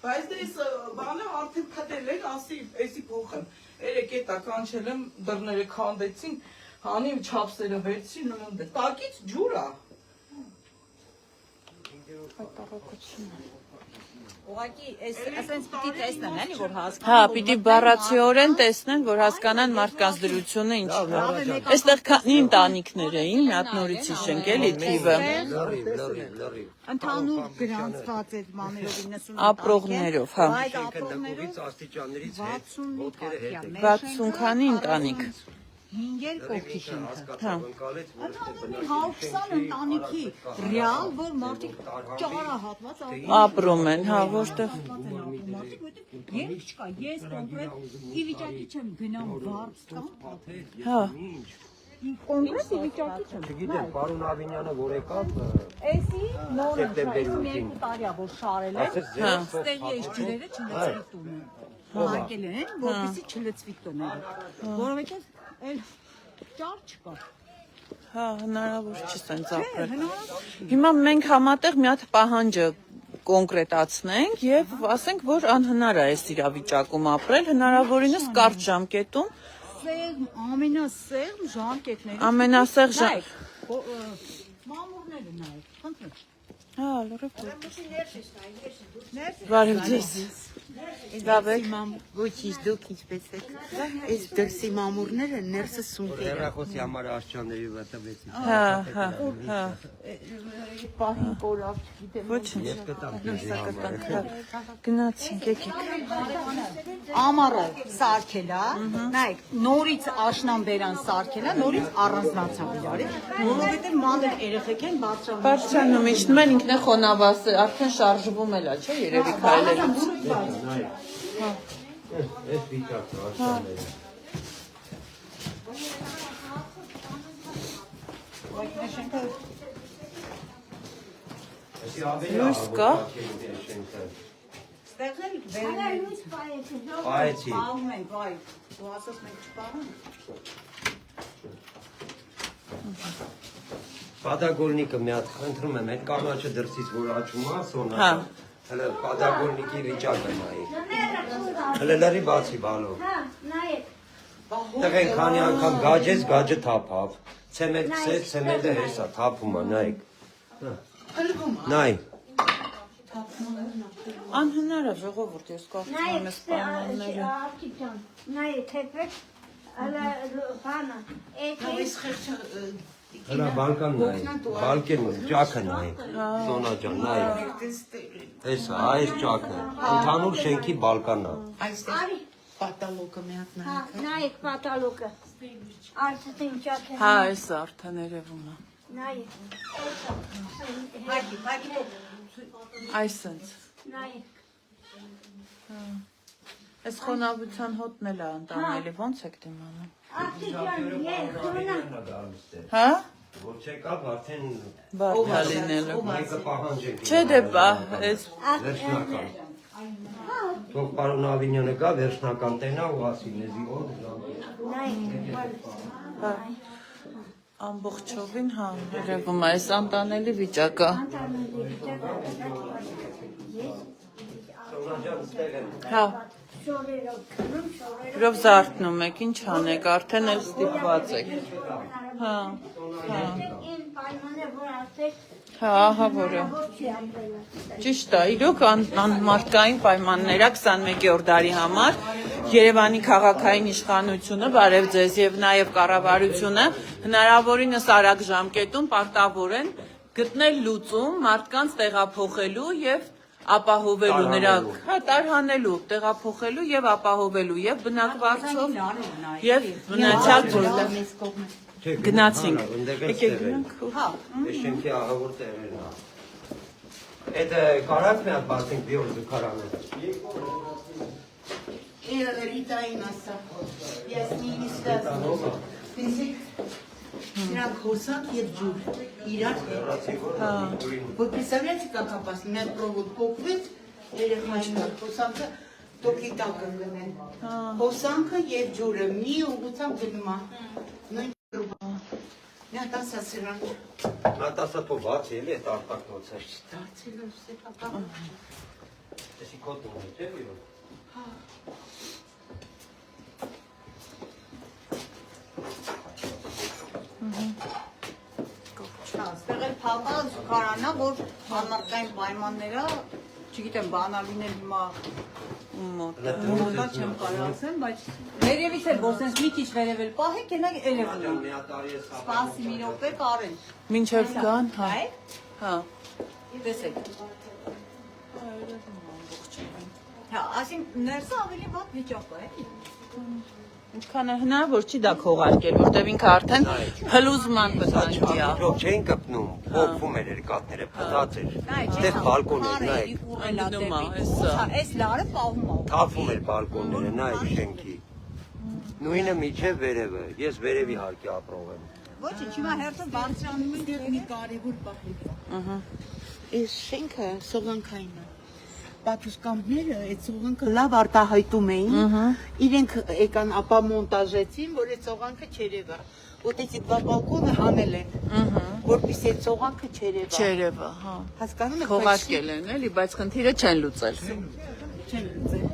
Բայց դες բանը արդեն քտել են, ասի, էսի փոխեմ։ Երեք էտա կանչել եմ, դռները քանդեցին, հանիմ չափսերը վերցրին նման դե։ Տակից ջուր է։ Ուղղակի այսպես պիտի տեսնեն, էլի որ հասկանան։ Հա, պիտի բառացիորեն տեսնեն, որ հասկանան մարդկանց դրությունը ինչն է։ Այստեղ քանի ընտանիքներ էին, մի հատ նորից հիշենք, էլի թիվը։ Ընդհանուր գրանցված այդ բաներով 90 Ապրողներով, հա։ Այդ ապրողներով աստիճաններից հետ, 60 քանի ընտանիք։ 5 կողքի շենքը։ Հա։ Ընդհանուր 120 ընտանիքի ռեալ, որ մարդիկ ճարահատված Ապրում են, հա, որտեղ Երբ չկա, ես կոնկրետ ի վիճակի չեմ գնամ վարձ կամ Հա։ կոնկրետ ի վիճակի չեմ։ Չգիտեմ, պարոն Ավինյանը որ եկավ, Էսի նորը Սեպտեմբերի շարել, 8-ին։ մի տարի որ շարել են, ստեղի այս ջրերը չլցվի տունը։ Հարկել են, որպեսզի չլցվի տուները։ Որովհետև էլ ճար չկա։ Հա, հնարավոր չի սենց ապրել։ Հիմա մենք համատեղ մի հատ պահանջը կոնկրետացնենք եւ ասենք, որ անհնար է այս իրավիճակում ապրել, հնարավորինս կարճ ժամկետում։ Սեղմ, ամենասեղմ ժամկետները։ Ամենասեղ Մամուրները նայեք, խնդրեմ։ Հա, լրիվ։ Բարև ձեզ։ Լավ եք։ Ոչինչ, դուք ինչպես եք։ Այս դրսի մամուրները ներսը սունկ են։ հեռախոսի համար արշանների վտվեցի։ Հա, հա, հա։ Պահին կորավ, չգիտեմ։ Ոչինչ։ Ես կտամ քեզի համար։ Գնացինք, եկեք։ Ամառը սարքել է, նայեք, նորից աշնան բերան սարքել է, նորից առանձնացավ իրարից, որովհետև մանր երեխեք են բարձրանում։ Բարձրանում իջնում են ինքն է խոնավաս, արդեն շարժվում էլ է, չէ, երևի քայլելուց։ Հա։ Այս վիճակը արշանները։ Լույս կա։ Ստեղել վերնելուց Պայեցի։ պահում ենք, վայ, դու ասես մենք չպահում։ Պատագոլնիկը մի հատ խնդրում եմ, այդ կանաչը դրսից որ աճում է, Հա։ սոնա։ Հələ պատագոլնիկի վիճակը նայի։ Հələ լրի բացի բալով։ Տղեն քանի անգամ գաջեց, գաջը թափավ։ Ցեմենտ քսեց, ցեմենտը հեսա թափում է, նայեք։ Նայ։ Անհնար է ժողովուրդ, ես կարծում եմ այս պայմանները։ Նայ, թեփեք, հələ բանը, Հələ բալկան նայ, բալկեն ճակը նայ, Սոնա ջան, նայ։ Հեսա, այս ճակը, ընդհանուր շենքի բալկանն է։ Այստեղ պատալոկը մի հատ նայեք։ նայեք պատալուկը, արծիթին ճակ է, Հա, այս արդեն երևում է։ նայեք, Այսենց։ նայեք, Այս խոնավության հոտն էլ է անտանելի, ոնց եք դիմանում։ աղջիկան, ես խոնա, Հա։ Որ չեկավ, արդեն Բարդ է լինելու։ մեկը պահանջենք։ Չէ դե բա, այս Վերջնական։ Թող պարոն Ավինյանը գա, վերջնական տենա ու ասի, մեզի օր հա, ամբողջովին հա, երևում է այս անտանելի վիճակը։ Հա, շորերով քնում, շորերով, իրով զարթնում եք, ինչ անեք, արդեն էլ ստիպված եք։ Հա, հա, իմ պայմանը, որ ասեք, հա, ահա որը։ որ չի ապրելա, Ճիշտ է, իրոք անմարդկային պայմաններ է 21-րդ դարի համար Երևանի քաղաքային իշխանությունը, բարև ձեզ եւ նաեւ կառավարությունը հնարավորինս արագ ժամկետում պարտավոր են գտնել լուծում մարդկանց տեղափոխելու եւ ապահովելու նրա տարհանելու, տեղափոխելու եւ ապահովելու եւ բնակվարձով եւ մնացյալ բոլորը գնացինք։ Եկեք գնանք։ Հա։ Այս շենքի ահավոր տեղերն է։ Այդ կարակ մի հատ բացենք բիոր զուգարանը։ Ռիտային ասա, Յասմինի ստացում, նրանք հոսանք և ջուր, իրար որ պիսավյացի կակապաս, միատ պրովոդ պոկվեց, երեխայինար, հոսանքը տոքի տակ ընգնեն, հոսանքը և ջուրը մի ուղությամբ գնում է, նույն միատ ասա սրանք, Մատ ասա թող բացի էլի այդ արտակնոցը։ դարձել եմ սեպական, Տեսի կոտում է, չէ՞ բիոր։ Այստեղ էլ փապա զուգարանա, որ համարտային պայմանները, չգիտեմ, բանալին էլ հիմա մոտա չեմ կարասեմ, բայց վերևից էլ որ սենց մի քիչ վերև էլ պահեք, ենակ երևում է։ Սպասի մի րոպե կարեն։ Մինչև գան, հա։ Հա։ Տեսեք։ Հա, ասին ներսը ավելի վատ վիճակը է։ Ինչքան է հնարավոր չի դա քողարկել, որտեվ ինքը արդեն փլուզման վտանգի է։ Իրոք չէին կպնում, փոխվում էր երկաթները, փտած էր։ Այդտեղ բալկոններ, նայեք։ Այս լարը պահում է։ Թափում էր բալկոնները, նայեք շենքի։ Նույնը միջև վերևը, ես վերևի հարկի ապրող եմ։ Ոչինչ, հիմա հերթը բարձրանում է մի կարևոր բախի։ Ահա։ այս շենքը սողանքային է, պատուսկամները այդ սողանքը լավ արտահայտում էին, իրենք եկան ապա մոնտաժեցին, որ այդ սողանքը չերևա, ոտեցի два բալկոնը հանել են, որպեսզի այդ սողանքը չերևա։ Չերևա, հա։ Հասկանում եք, Քողարկել են էլի, բայց խնդիրը չեն լուծել։ չեն լուծել։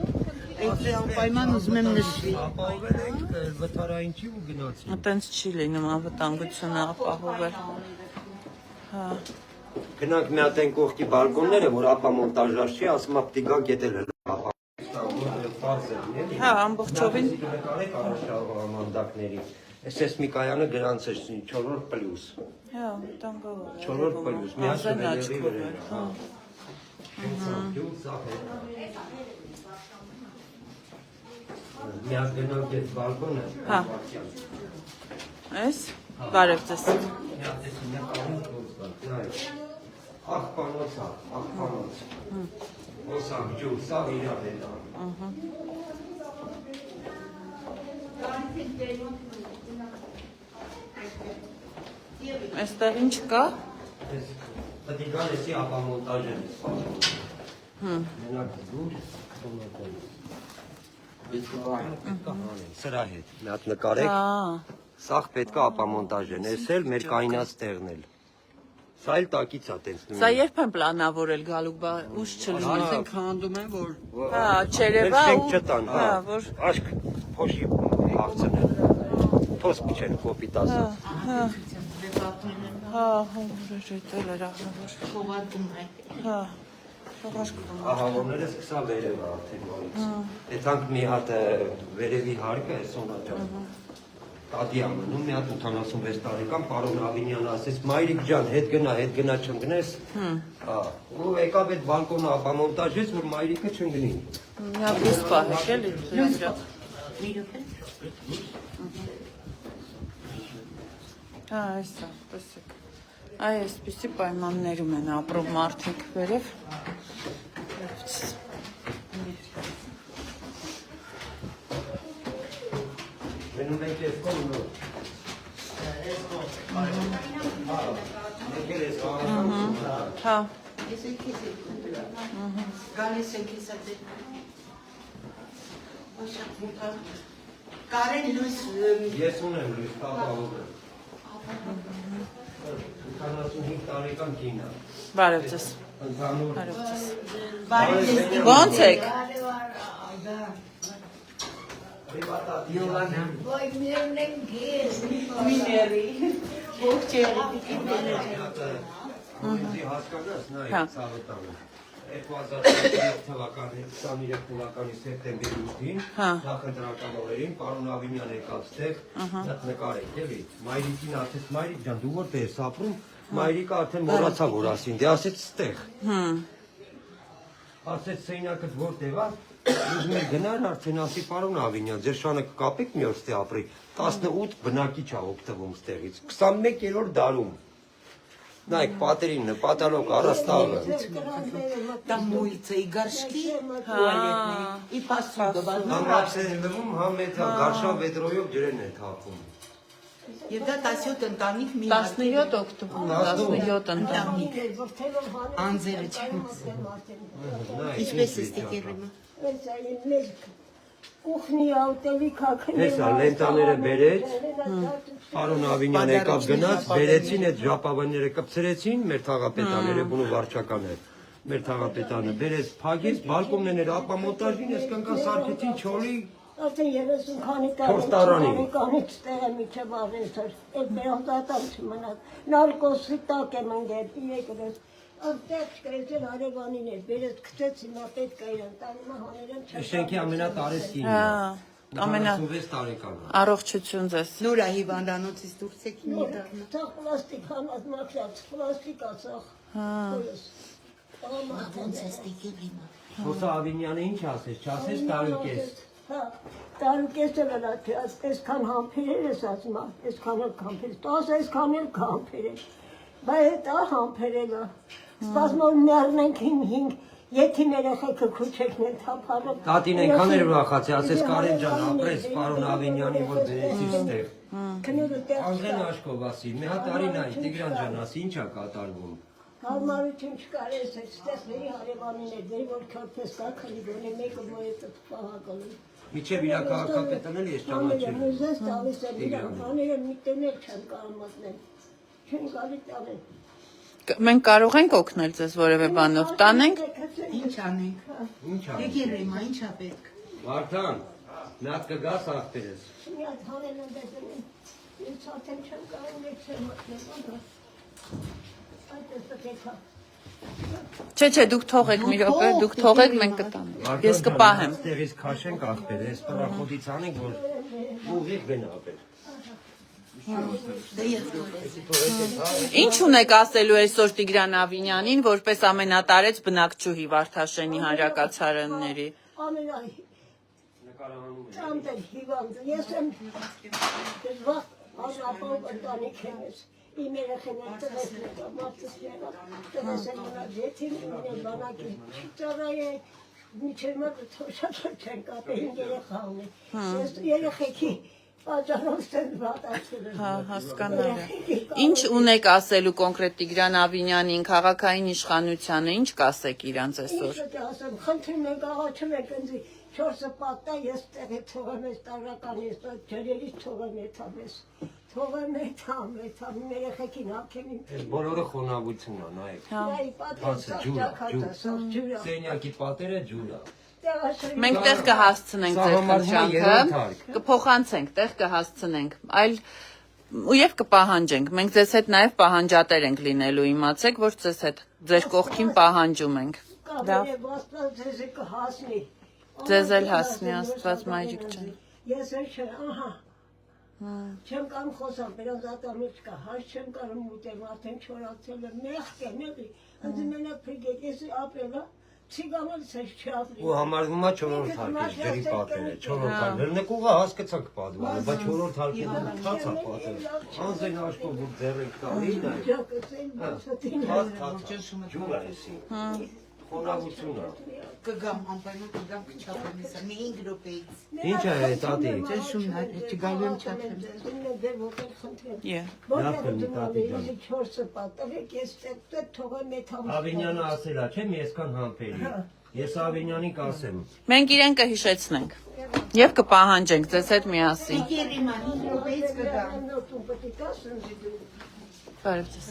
Այդ անպայման ուզում եմ նշվի։ Ապահովել ենք վթարային չի ու գնացին։ Այտենց չի լինում անվտանգությունը ապահովել։ Հա։ Գնանք մի հատ այն կողքի բալկոնները, որ ապա մոնտաժար չի, ասում է պիտի գա գետել հələ։ Հա, ամբողջովին Կարեք առաջավամանդակների։ Սեսմիկայանը գրանց է 4-րդ պլյուս։ հա, տանգավոր է։ 4-րդ պլյուս, մի հատ շվելերի վրան։ Հա։ Մի հատ գնանք այդ բալկոնը։ Հա։ Այս բարև ձեզ։ Մի հատ էս մի հատ նայ։ Աղբանոց է, աղբանոց։ Հոսանք ջուր, սա իրար է դա։ Ահա։ Այստեղ ինչ կա։ Պետք է գալ էսի ապա մոնտաժ են սպասում։ Մենակ դուր, խոմական։ Սրա հետ, մի հատ նկարեք։ Հա, Սաղ պետք է ապամոնտաժեն, էս էլ մեր կայնած տեղն էլ։ Սա էլ տակից է տենց Սա երբ են պլանավորել գալուկ, բա ուշ չլինի։ Ասենք հանդում են, որ Հա, չերևա Չենք ու չտան, հա, որ աշկ փոշի հաղցնել, թոս պիչեն կոպիտ ասած։ հա, ուր էր աղնավոր։ Խողատում է։ Հա, շողաշկ Ահավորները սկսա վերև արդեն նորից։ Եթանք մի հատ վերևի հարկը է Սոնաջան։ Տատի ամնում մի հատ 86 տարեկան պարոն Ավինյանը ասեց մայրիկ ջան հետ գնա չընկնես։ Հա, ու եկավ այդ բալկոնը ապամոնտաժեց, որ մայրիկը չընկնի։ Մի հատ իսկ պահեք էլի։ Հա, այսա, տեսեք։ Այ այսպիսի պայմաններում են ապրում մարդիկ վերև։ Մնում ենք ես կողմ նոր։ Հա, Գալիս եք հեսա դե։ Կարեն լույս Ես ունեմ լույս տապալով եմ։ 85 տարեկան կին է։ բարև ձեզ։ Ընդհանուր։ Բարև ձեզ։ բարի Ո՞նց եք։ Յովանա Ոյ մերն են գեզ։ Միների ողջեր Ուզի հասկանաս նա Հա։ է ծավոտանը։ 2023 թվականի սեպտեմբերի 8-ին Հա։ նախընտրական օրերին պարոն Ավինյան եկավ ստեղ նկարեք էլի։ Մայրիկին ասեց մայրիկ ջան դու որտե՞ղ ես ապրում։ Մայրիկը արդեն մոռացավ որ ասին, դե ասեց ստեղ։ Ասեց սենյակդ որտեղ է։ Ուզում եք գնալ արդեն ասի պարոն Ավինյան, ձեր շանը կկապեք մի օր ստե ապրի։ 18 բնակիչ է օգտվում ստեղից։ 21-րդ դարում։ Նայեք պատերին նպատալոկ առաստաղը։ Там улица Իգարշկի туалетный и посуда Համ ապսենվում, համ էդ գարշա վեդրոյով ջրեն է թափում։ Եվ դա 17 ընտանիք մի 17 օկտոբր, 17 ընտանիք։ անձերը չեն։ Ինչպես է ստիկերը։ Կուխնի աուտելի քաքնի։ Հեսա լենտաները բերեց, պարոն Ավինյան եկավ գնաց, բերեցին այդ ժապավանները կպցրեցին, մեր թաղապետաները բունու վարչականը, մեր թաղապետանը բերեց, փագեց, բալկոններն էր ապամոնտաժին, այսքան կան սարքեցին չոլի, Արդեն 30 քանի Փորձ տարանի։ տարեկանից տեղը միջև արեցր, այդ բերողդատան չմնաց, նարկոսի տակ եմ ընգեր, եկրես, Անտեղ չկրեցեն հարևանին էր, բերեց կծեց հիմա պետք է իրան տանիմա հաներեն չեմ։ շենքի ամենատարեց կինն է, 46 տարեկան է։ Առողջություն ձեզ։ Նորա հիվանդանոցից դուրս եք մի դառնա։ Ցախ պլաստիկ հանած մաքրած, պլաստիկ ասախ։ Ոնց է ստիկել հիմա։ Խոսա Ավինյանը ինչ ասեց, չասեց տարուկես։ Հա, տարուկես էլ լաչի, այսքան համբերեր ես ասում, այսքան էլ համբերեր, տաս այսքան էլ համբերեր։ Բայց այդ համբերելը, սպասմոն ներնենք հինգ, եթին երեխեքը քուչեքն են թափարը։ Տատին այնքան էր ուրախացի, ասեց Կարեն ջան, ապրես պարոն Ավինյանի, որ բերեցիր ստեղ։ Անգեն աշկով ասի, մի հատ արի նայ, Տիգրան ջան ասի, ինչ է կատարվում։ Հարմարություն չկար ես, այստեղ վերի հարևանին էր, վերի որ քարպես կաքլի գոնե մեկը ոյետը պահակալու։ Միջև իրա քաղաքապետն էլ ես ճանաչել։ Ես տալիս եմ իրան, բաները մի տենել չեմ կարող մտնել, չեն գալի տանել։ Մենք կարող ենք օգնել ձեզ որևէ բանով, տանենք։ Ինչ անենք։ Ինչ ա։ Եկել եմա, ինչ ա պետք։ Վարդան, մի հատ կգաս աղբերես։ Մի հատ հանեն եմ դեսել, ես արդեն չեմ կարող մեկ չեմ մտնել, այդ ես տեկա։ Չէ, դուք թողեք մի րոպե, դուք թողեք, մենք կտանենք։ Ես կպահեմ։ Ստեղից քաշենք աղբեր, այս պրախոդից անենք, որ ուղիղ գնա ապեր։ Ինչ ունեք ասելու այսօր Տիգրան Ավինյանին, որպես ամենատարեց բնակչուհի Վարդաշենի հանրակացարանների։ Ամենայ ծանտեր հիվանդ, ես եմ վաղ անապով ընտանիք եմ ես, իմ երեխեն են տվես նեկա, մարդս եղա, տվես են մնաց, եթին իմ բանակի ծարայ է, միջև մատ շատ չեն կապե, հին երեխա ունի, ես երեխեքի Հասկանալի։ Ինչ ունեք ասելու կոնկրետ Տիգրան Ավինյանին, քաղաքային իշխանությանը, ինչ կասեք իրանց այսօր։ Ինչ ասեմ, խնդրում ենք աղաչում եք ինձ, 4-ը պատա ես տեղի թողեմ ես տարական ես ջրերից թողեմ եթամես թողեմ եթամ երեխեքին հագեմ Այս բոլորը խոնավություն է, նայեք։ Սենյակի պատերը ջուր է։ Մենք տեղ կհասցնենք ձեր խնդրանքը, կփոխանցենք, տեղ կհասցնենք, այլ ու եւ կպահանջենք։ Մենք ձեզ հետ նաեւ պահանջատեր ենք լինելու, իմացեք, որ ձեզ հետ ձեր կողքին պահանջում ենք։ Լավ։ Ձեզ էլ հասնի Աստված մայրիկ ջան։ Ես էլ ահա չեմ կարող խոսալ, բերազատամուց կա, հաշ չեմ կարող մուտել, արդեն չորացել եմ, մեղք է, մեղի, ընդի մենակ պրգեք, ես ապրելա, ցիգամալս ես չապրի։ Ու համարվում է 4-րդ հարկից ջրի պատերը, 4-րդ հարկ։ Լրնկուղը հասկացանք պատվանը, բայց 4-րդ հարկին թաց է պատերը։ Անձեն աշխով որ ձեռ եք տալի, ջուր է էսի։ Խոնավություն է։ Կգամ, անպայման կգամ կչապեմ եսա, մի 5 րոպեից։ Ինչ է տատի։ Ձեր շունն է, չգալու եմ չապեմ։ Լավ կլինի տատի ջան։ 4-ը պատրեք, ես թողեմ եթամ։ Ավինյանը ասել է, չեմ եսքան համպերի։ Ես Ավինյանին կասեմ։ Մենք իրեն կհիշեցնենք եւ կպահանջենք ձեզ հետ միասին։ Իկերիմա 5 րոպեից կգամ։ Բարև ձեզ։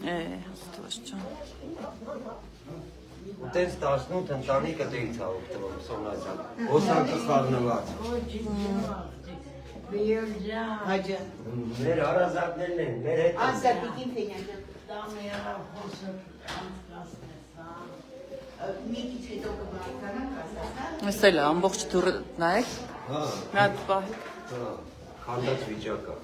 Աստված ջան։ Ուտենց 18 ընտանիքը դից է օգտվում, Սոնա ջան։ Հոսանքը խառնված։ Հաջա։ Մեր հարազատներն են, մեր հետ։ Անսապիկին Ֆենյանը։ Մի քիչ հետո կբարձրանանք ասացա։ Էս էլ է, ամբողջ դուրը նայեք։ Հա։ Նա պահեք։ Հա, քանդած վիճակ է։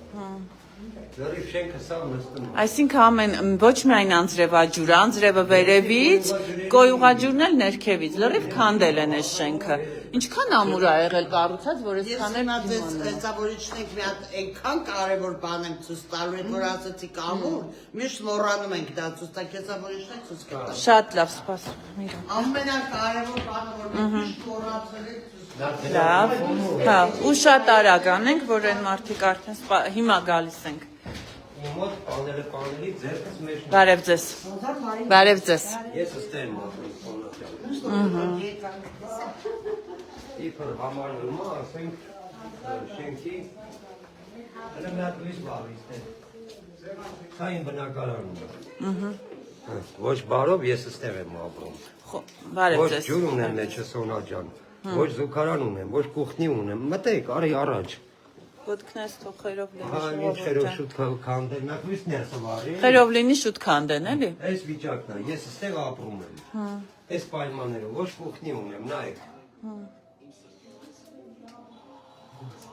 Լրիվ շենքը սա նստում է։ Այսինքն ամեն ոչ միայն անձրևաջուրը, անձրևը վերևից, կոյուղաջուրն էլ ներքևից, լրիվ քանդել են այս շենքը։ Ինչքան ամուր է եղել կառուցած, որ այսքան էլ Ծավալիչնենք մի հատ այնքան կարևոր բան եմ ցույց տալու, որ ասացի կամուր, միշտ մոռանում ենք դա ցույց տալ, ծավալիչնենք ցույց կտա։ շատ լավ, սպասում։ Ամենակարևոր բանը, որ միշտ մոռացել ենք Լավ, հա, ու շատ արագ անենք, որ այն մարդիկ արդեն հիմա գալիս ենք։ Մոտ պանելի ձերքս մեջ։ Բարև ձեզ։ Բարև ձեզ։ Ես ստեղ եմ ապրում Սոնա ջան։ Իբր համարվում է, ասենք շենքի հələ մի հատ ուրիշ բառից է։ Սա իմ բնակարանն է։ Ոչ բարով ես ստեղ եմ ապրում։ Բարև Ոչ ձեզ։ ջուր ունեմ մեջը Սոնա ջան։ Ոչ զուգարան ունեմ, ոչ կուխնի ունեմ։ Մտեք, արի առաջ։ Ոտքնես թող խերով Հա, ինչ խերով շուտ քանդել, նա քույս ներսը վարի։ Խերով լինի շուտ քանդեն, էլի։ Այս վիճակն է, ես ստեղ ապրում եմ։ Այս պայմաններով ոչ կուխնի ունեմ, նայեք։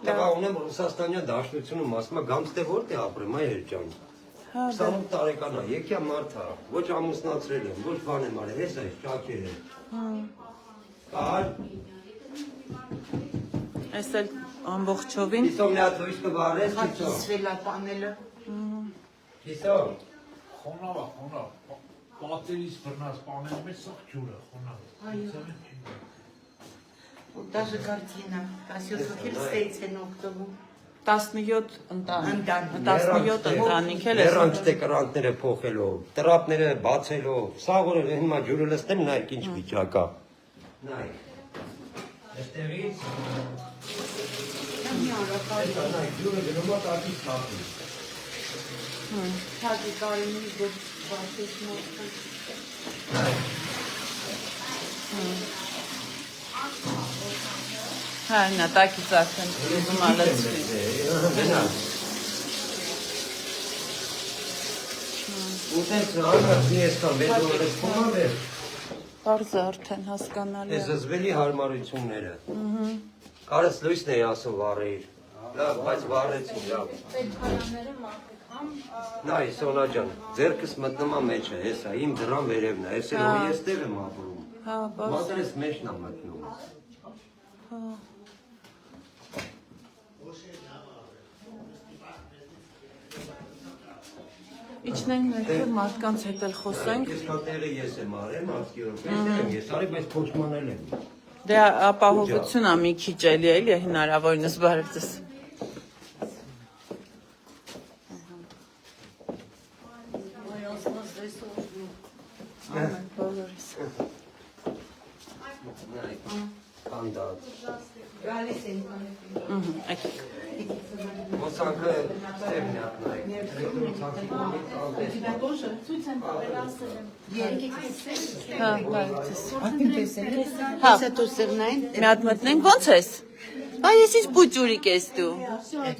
Տղա ունեմ Ռուսաստանյան Դաշնությունում, ասում է գամստե որտե ապրեմ, այր ջան։ 28 տարեկան է, եկյա մարդ է, ոչ ամուսնացրել եմ, ոչ բան եմ արել, ես այս ճակեր եմ։ Կար։ Այս էլ ամբողջովին։ Իսո մի հատ լույս կվարես, Իսո։ Հակիսվել է պանելը։ Իսո։ Խոնավ է, խոնավ։ Պատերից բռնած պանել մեջ սաղ ջուրը, խոնավ։ Даже картина. Կասյոթոքել ստեյց են օգտվում։ 17 ընտանիք էլ է։ Լերանք տեկրանտները փոխելով, տրապները բացելով, սաղ որ հիմա ջուրը լստեմ, նայեք ինչ վիճակ է։ Նայեք։ Այստեղից նայեք ջուրը գնում է տակից թափի։ Թագի կարինի գոտ բացեց մոտքան։ Հա, նա տակից արդեն ուզում ալեցվի։ Ուտենց հանգած մի ես կան, վետ որը սպում է Պարզը արդեն հասկանալի է։ Ես զզվելի հարմարությունները։ Կարս լույսն էի ասում վարեիր։ Լավ, բայց վարեցին, լավ։ Նայ, Սոնա ջան, ձերքս մտնում է մեջը, հեսա, իմ դրան վերևն է, ես էլ որ ես տեղ եմ ապրում։ Հա, բաց։ Մատերս մեջն է մտնում։ Հա։ Իջնենք ներքև մարդկանց հետ էլ խոսենք։ Ես կա տեղը ես եմ արել, մարդկիորով, ես արի, բայց փոչմանել եմ։ Դե ապահովություն է մի քիչ էլի հնարավորինս բարև ձեզ։ Ամեն բոլորիս։ Կանդած։ Գալիս են Եկեք։ Ոսանքը ծևն է ակնայք։ Էլեկտրոցանցի կողմից ալտես։ Ցույց եմ տվել, ասել եմ։ Եկեք տեսեք։ Հա, բարեցես։ Ատին տեսել։ Հա, Հեսա տոսերնային։ մի հատ մտնենք, ո՞նց ես։ Այ ես ինչ բուջուրիկ ես դու։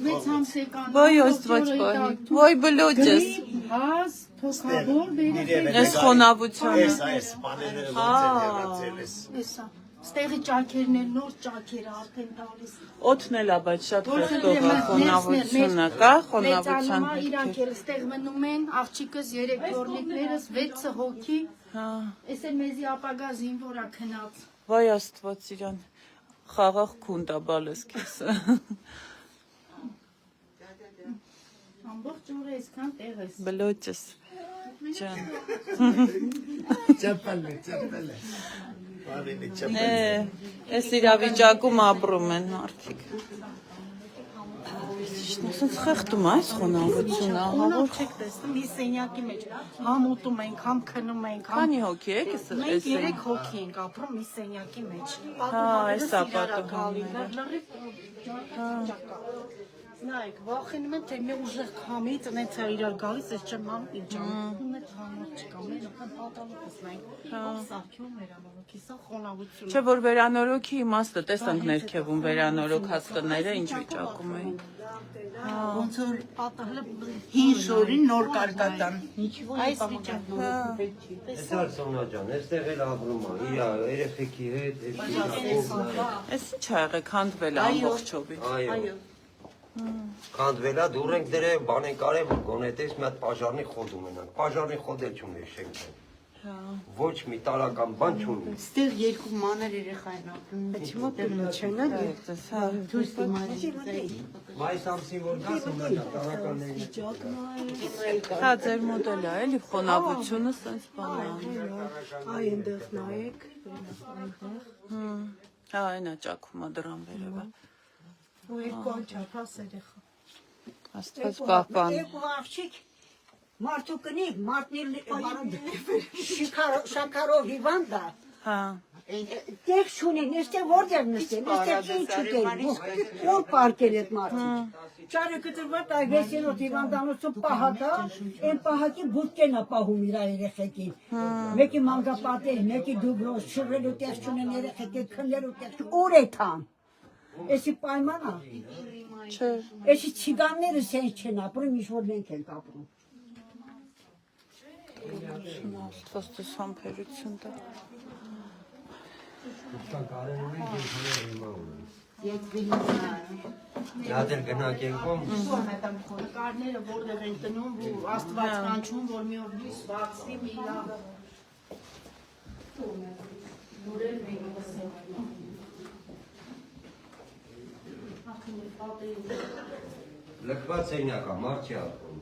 Մեծ համսեկան։ Ոյ ոստված բանի։ Ոյ բլոջես։ Հաս, թոքավոր, բերեք։ Ես խոնավությունը։ Այս բաները ոնց են եղածել ես։ Էսա։ Ստեղի ճաքերն են, նոր ճաքերը արդեն տալիս։ Օդն էլ է, բայց շատ խեղդող է խոնավությունը, կա խոնավության Մեծանումա իրանք էլ ստեղ մնում են, աղջիկս 3 յորնիկներս, 6 հոգի։ Հա, Էս էլ մեզի ապագա զինվորա քնած։ վայ աստված իրան, խաղաղ քունտա բալես քեզ։ Ամբողջ օրը այսքան տեղ ես։ Բլոջես, ջան։ Չապել է։ Բարինի չապել։ Ես իրավիճակում ապրում են մարդիկ։ Սենց խեղդում այս խոնավությունը, ահա որ Չեք տեսնում, մի սենյակի մեջ համ ուտում ենք, համ քնում ենք, համ քանի հոգի եք ես մենք 3 հոգի ենք ապրում մի սենյակի մեջ։ էսա պատուհանները։ Նայեք, վախենում եմ, թե մի ուժեղ քամի տնեց է իրար գալիս, ես չեմ համ ինչ անում է թանոց չկա, մեր նման պատալուկս նայենք, սարքյում վերանորոգի, սա խոնավություն։ Չէ որ վերանորոգի իմաստը, տեսանք ներքևում վերանորոգած տները ինչ վիճակում էին։ Ոնց որ հին շորին նոր կարկատան։ Այս վիճակում։ Էսար Սոնա ջան, այստեղ էլ ապրում է, իր երեխեքի հետ, Էս ինչ ա եղել, քանդվել է ամբողջովին։ այո։ Քանդվելա դուր ենք դրել, բան ենք արել, որ գոնետես մի հատ պաժարնի խոդ ունենանք։ Պաժարնի խոդ էլ չունի շենքը։ Ոչ մի տարական բան չունի։ Ստեղ երկու մանր երեխա են ապրում։ Բայց մոտեղ չեն ա դուրս դիմարի։ Մայիս ամսին որ գաս ունենա տարականների։ Հա, ձեր մոդելը է, էլի խոնավությունը սենց բան է։ Այ այնտեղ նայեք, Հա, այնա ճակում է դրան վերևը։ ու երկու անչափ երեխա։ Աստված պահպան։ Երկու աղջիկ մարդու կնի, մարդն շաքարով հիվանդ է։ Հա, Տեղ չունեն, այստեղ որտեղ նստեն, այստեղ ինչ ուտեն, որ պարկել այդ մարդիկ։ Չարը կտրված այ վեսենոտ հիվանդանոցում պահակ է, այն պահակի բուտկեն է պահում իր երեխեքին։ Մեկի մանգապատել, մեկի դուբրոս, շռելու տեղ չունեն երեխեքի, քնելու տեղ չունեն, ուր է թան։ Էսի պայման է։ չէ։ Էսի ցիգանները սենց չեն ապրում, ինչ որ մենք ենք ապրում։ Աստված դες համբերություն տա։ Նադել գնանք ենքում։ Նկարները որտեղ են տնում, որ Աստված կանչում, որ մի օր լույս բացի մի լավ։ Նորել մենք ասենք։ Լքված սենյակա, մարդ չի ապրում։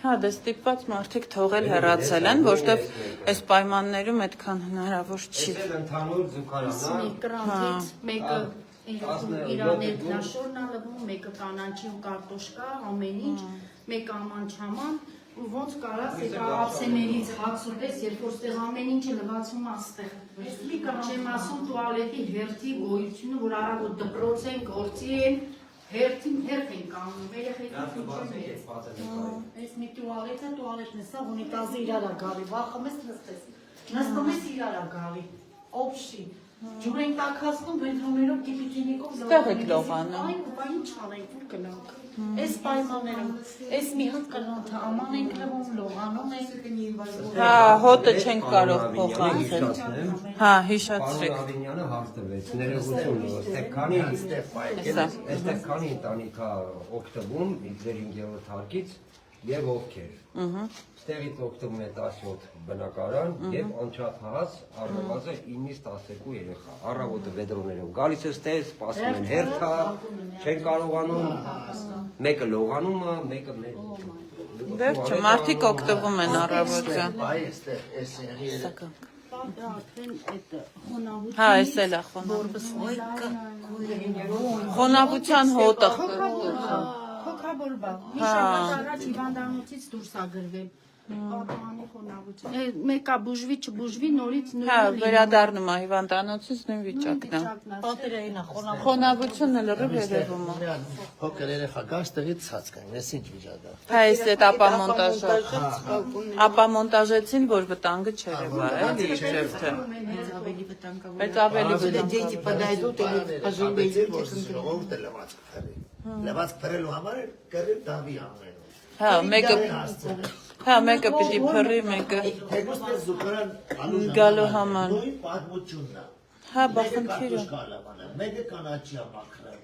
Հա, դե ստիպված մարդիկ թողել հեռացել են, որտեվ այս պայմաններում այդքան հնարավոր չի։ Էս էլ ընդհանուր զուգարանա։ Կրանքից մեկը իրաներտնաշորն է լվում, մեկը կանանչի ու կարտոշկա, ամեն ինչ, մեկը աման-չաման, ու ոնց կարաս այդ ափսեներից հաց ուտես, երբ որ ստեղ ամեն ինչը լվացում աստեղ։ Չեմ ասում տուալետի հերթի գոյությունը, որ առավոտ դպրոց են, գործի են, հերթին հերթ են կանգնում, այս մի տուալետը, տուալետն է, սա ունիտազը իրար է գալի, վախում ես նստես, նստում ես իրար է գալի, օպշի, ջուր ենք տաքացնում, բենթոներով, կիպիկինիկով, Ստեղ եք լողանում։ Այն ինչ անենք, որ կնանք, այս պայմաններում, այս մի հատ կնանթը, աման ենք լվում, լողանում ենք, Հա, հոտը չենք կարող փոխանցել։ Հա, հիշացրեք։ Ավինյանը հարց տվեց, ներողություն, այստեղ քանի ընտանիք է օգտվում ձեր 5-րդ հարկից եւ ովքեր։ Ստեղից օգտվում է 17 բնակարան եւ անչափահաս առնվազն 9-ից 12 երեխա։ Առավոտը վեդրոներով գալիս է ստեղ, սպասում են հերթա, չեն կարողանում, մեկը լողանում է, մեկը Վերջը մարդիկ օգտվում են առավոտյան։ Հա, էս էլ է խոնավության հոտը։ Քոքաբորբա, մի շաբաթ առաջ հիվանդանոցից դուրս ա գրվել, Պատմանի խոնավություն։ Մեկա բուժվի, չբուժվի, նորից Հա, վերադառնում է հիվանդանոցից նույն վիճակն է։ Պատերային է խոնավ։ Խոնավությունն էլ լրիվ երևում է։ Փոքր երեխա գաս տեղից ցած կան, ես ինչ վիճակա։ Հա, այս այդ ապամոնտաժեցին, որ վտանգը չերևա, էլի իջև թե։ Ավելի վտանգավոր։ Բայց ավելի Дети подойдут или пожалеют. Ժողովուրդը լվացք փռի։ Լվացք փռելու համար կռիվ դավի ամեն։ Հա, մեկը պիտի փռի, մեկը Թեկուզ մեզ զուգարան գալու համար։ նույն պատմությունն է։ Հա, բախնդիրը։ Մեկը կանաչիա մաքրել,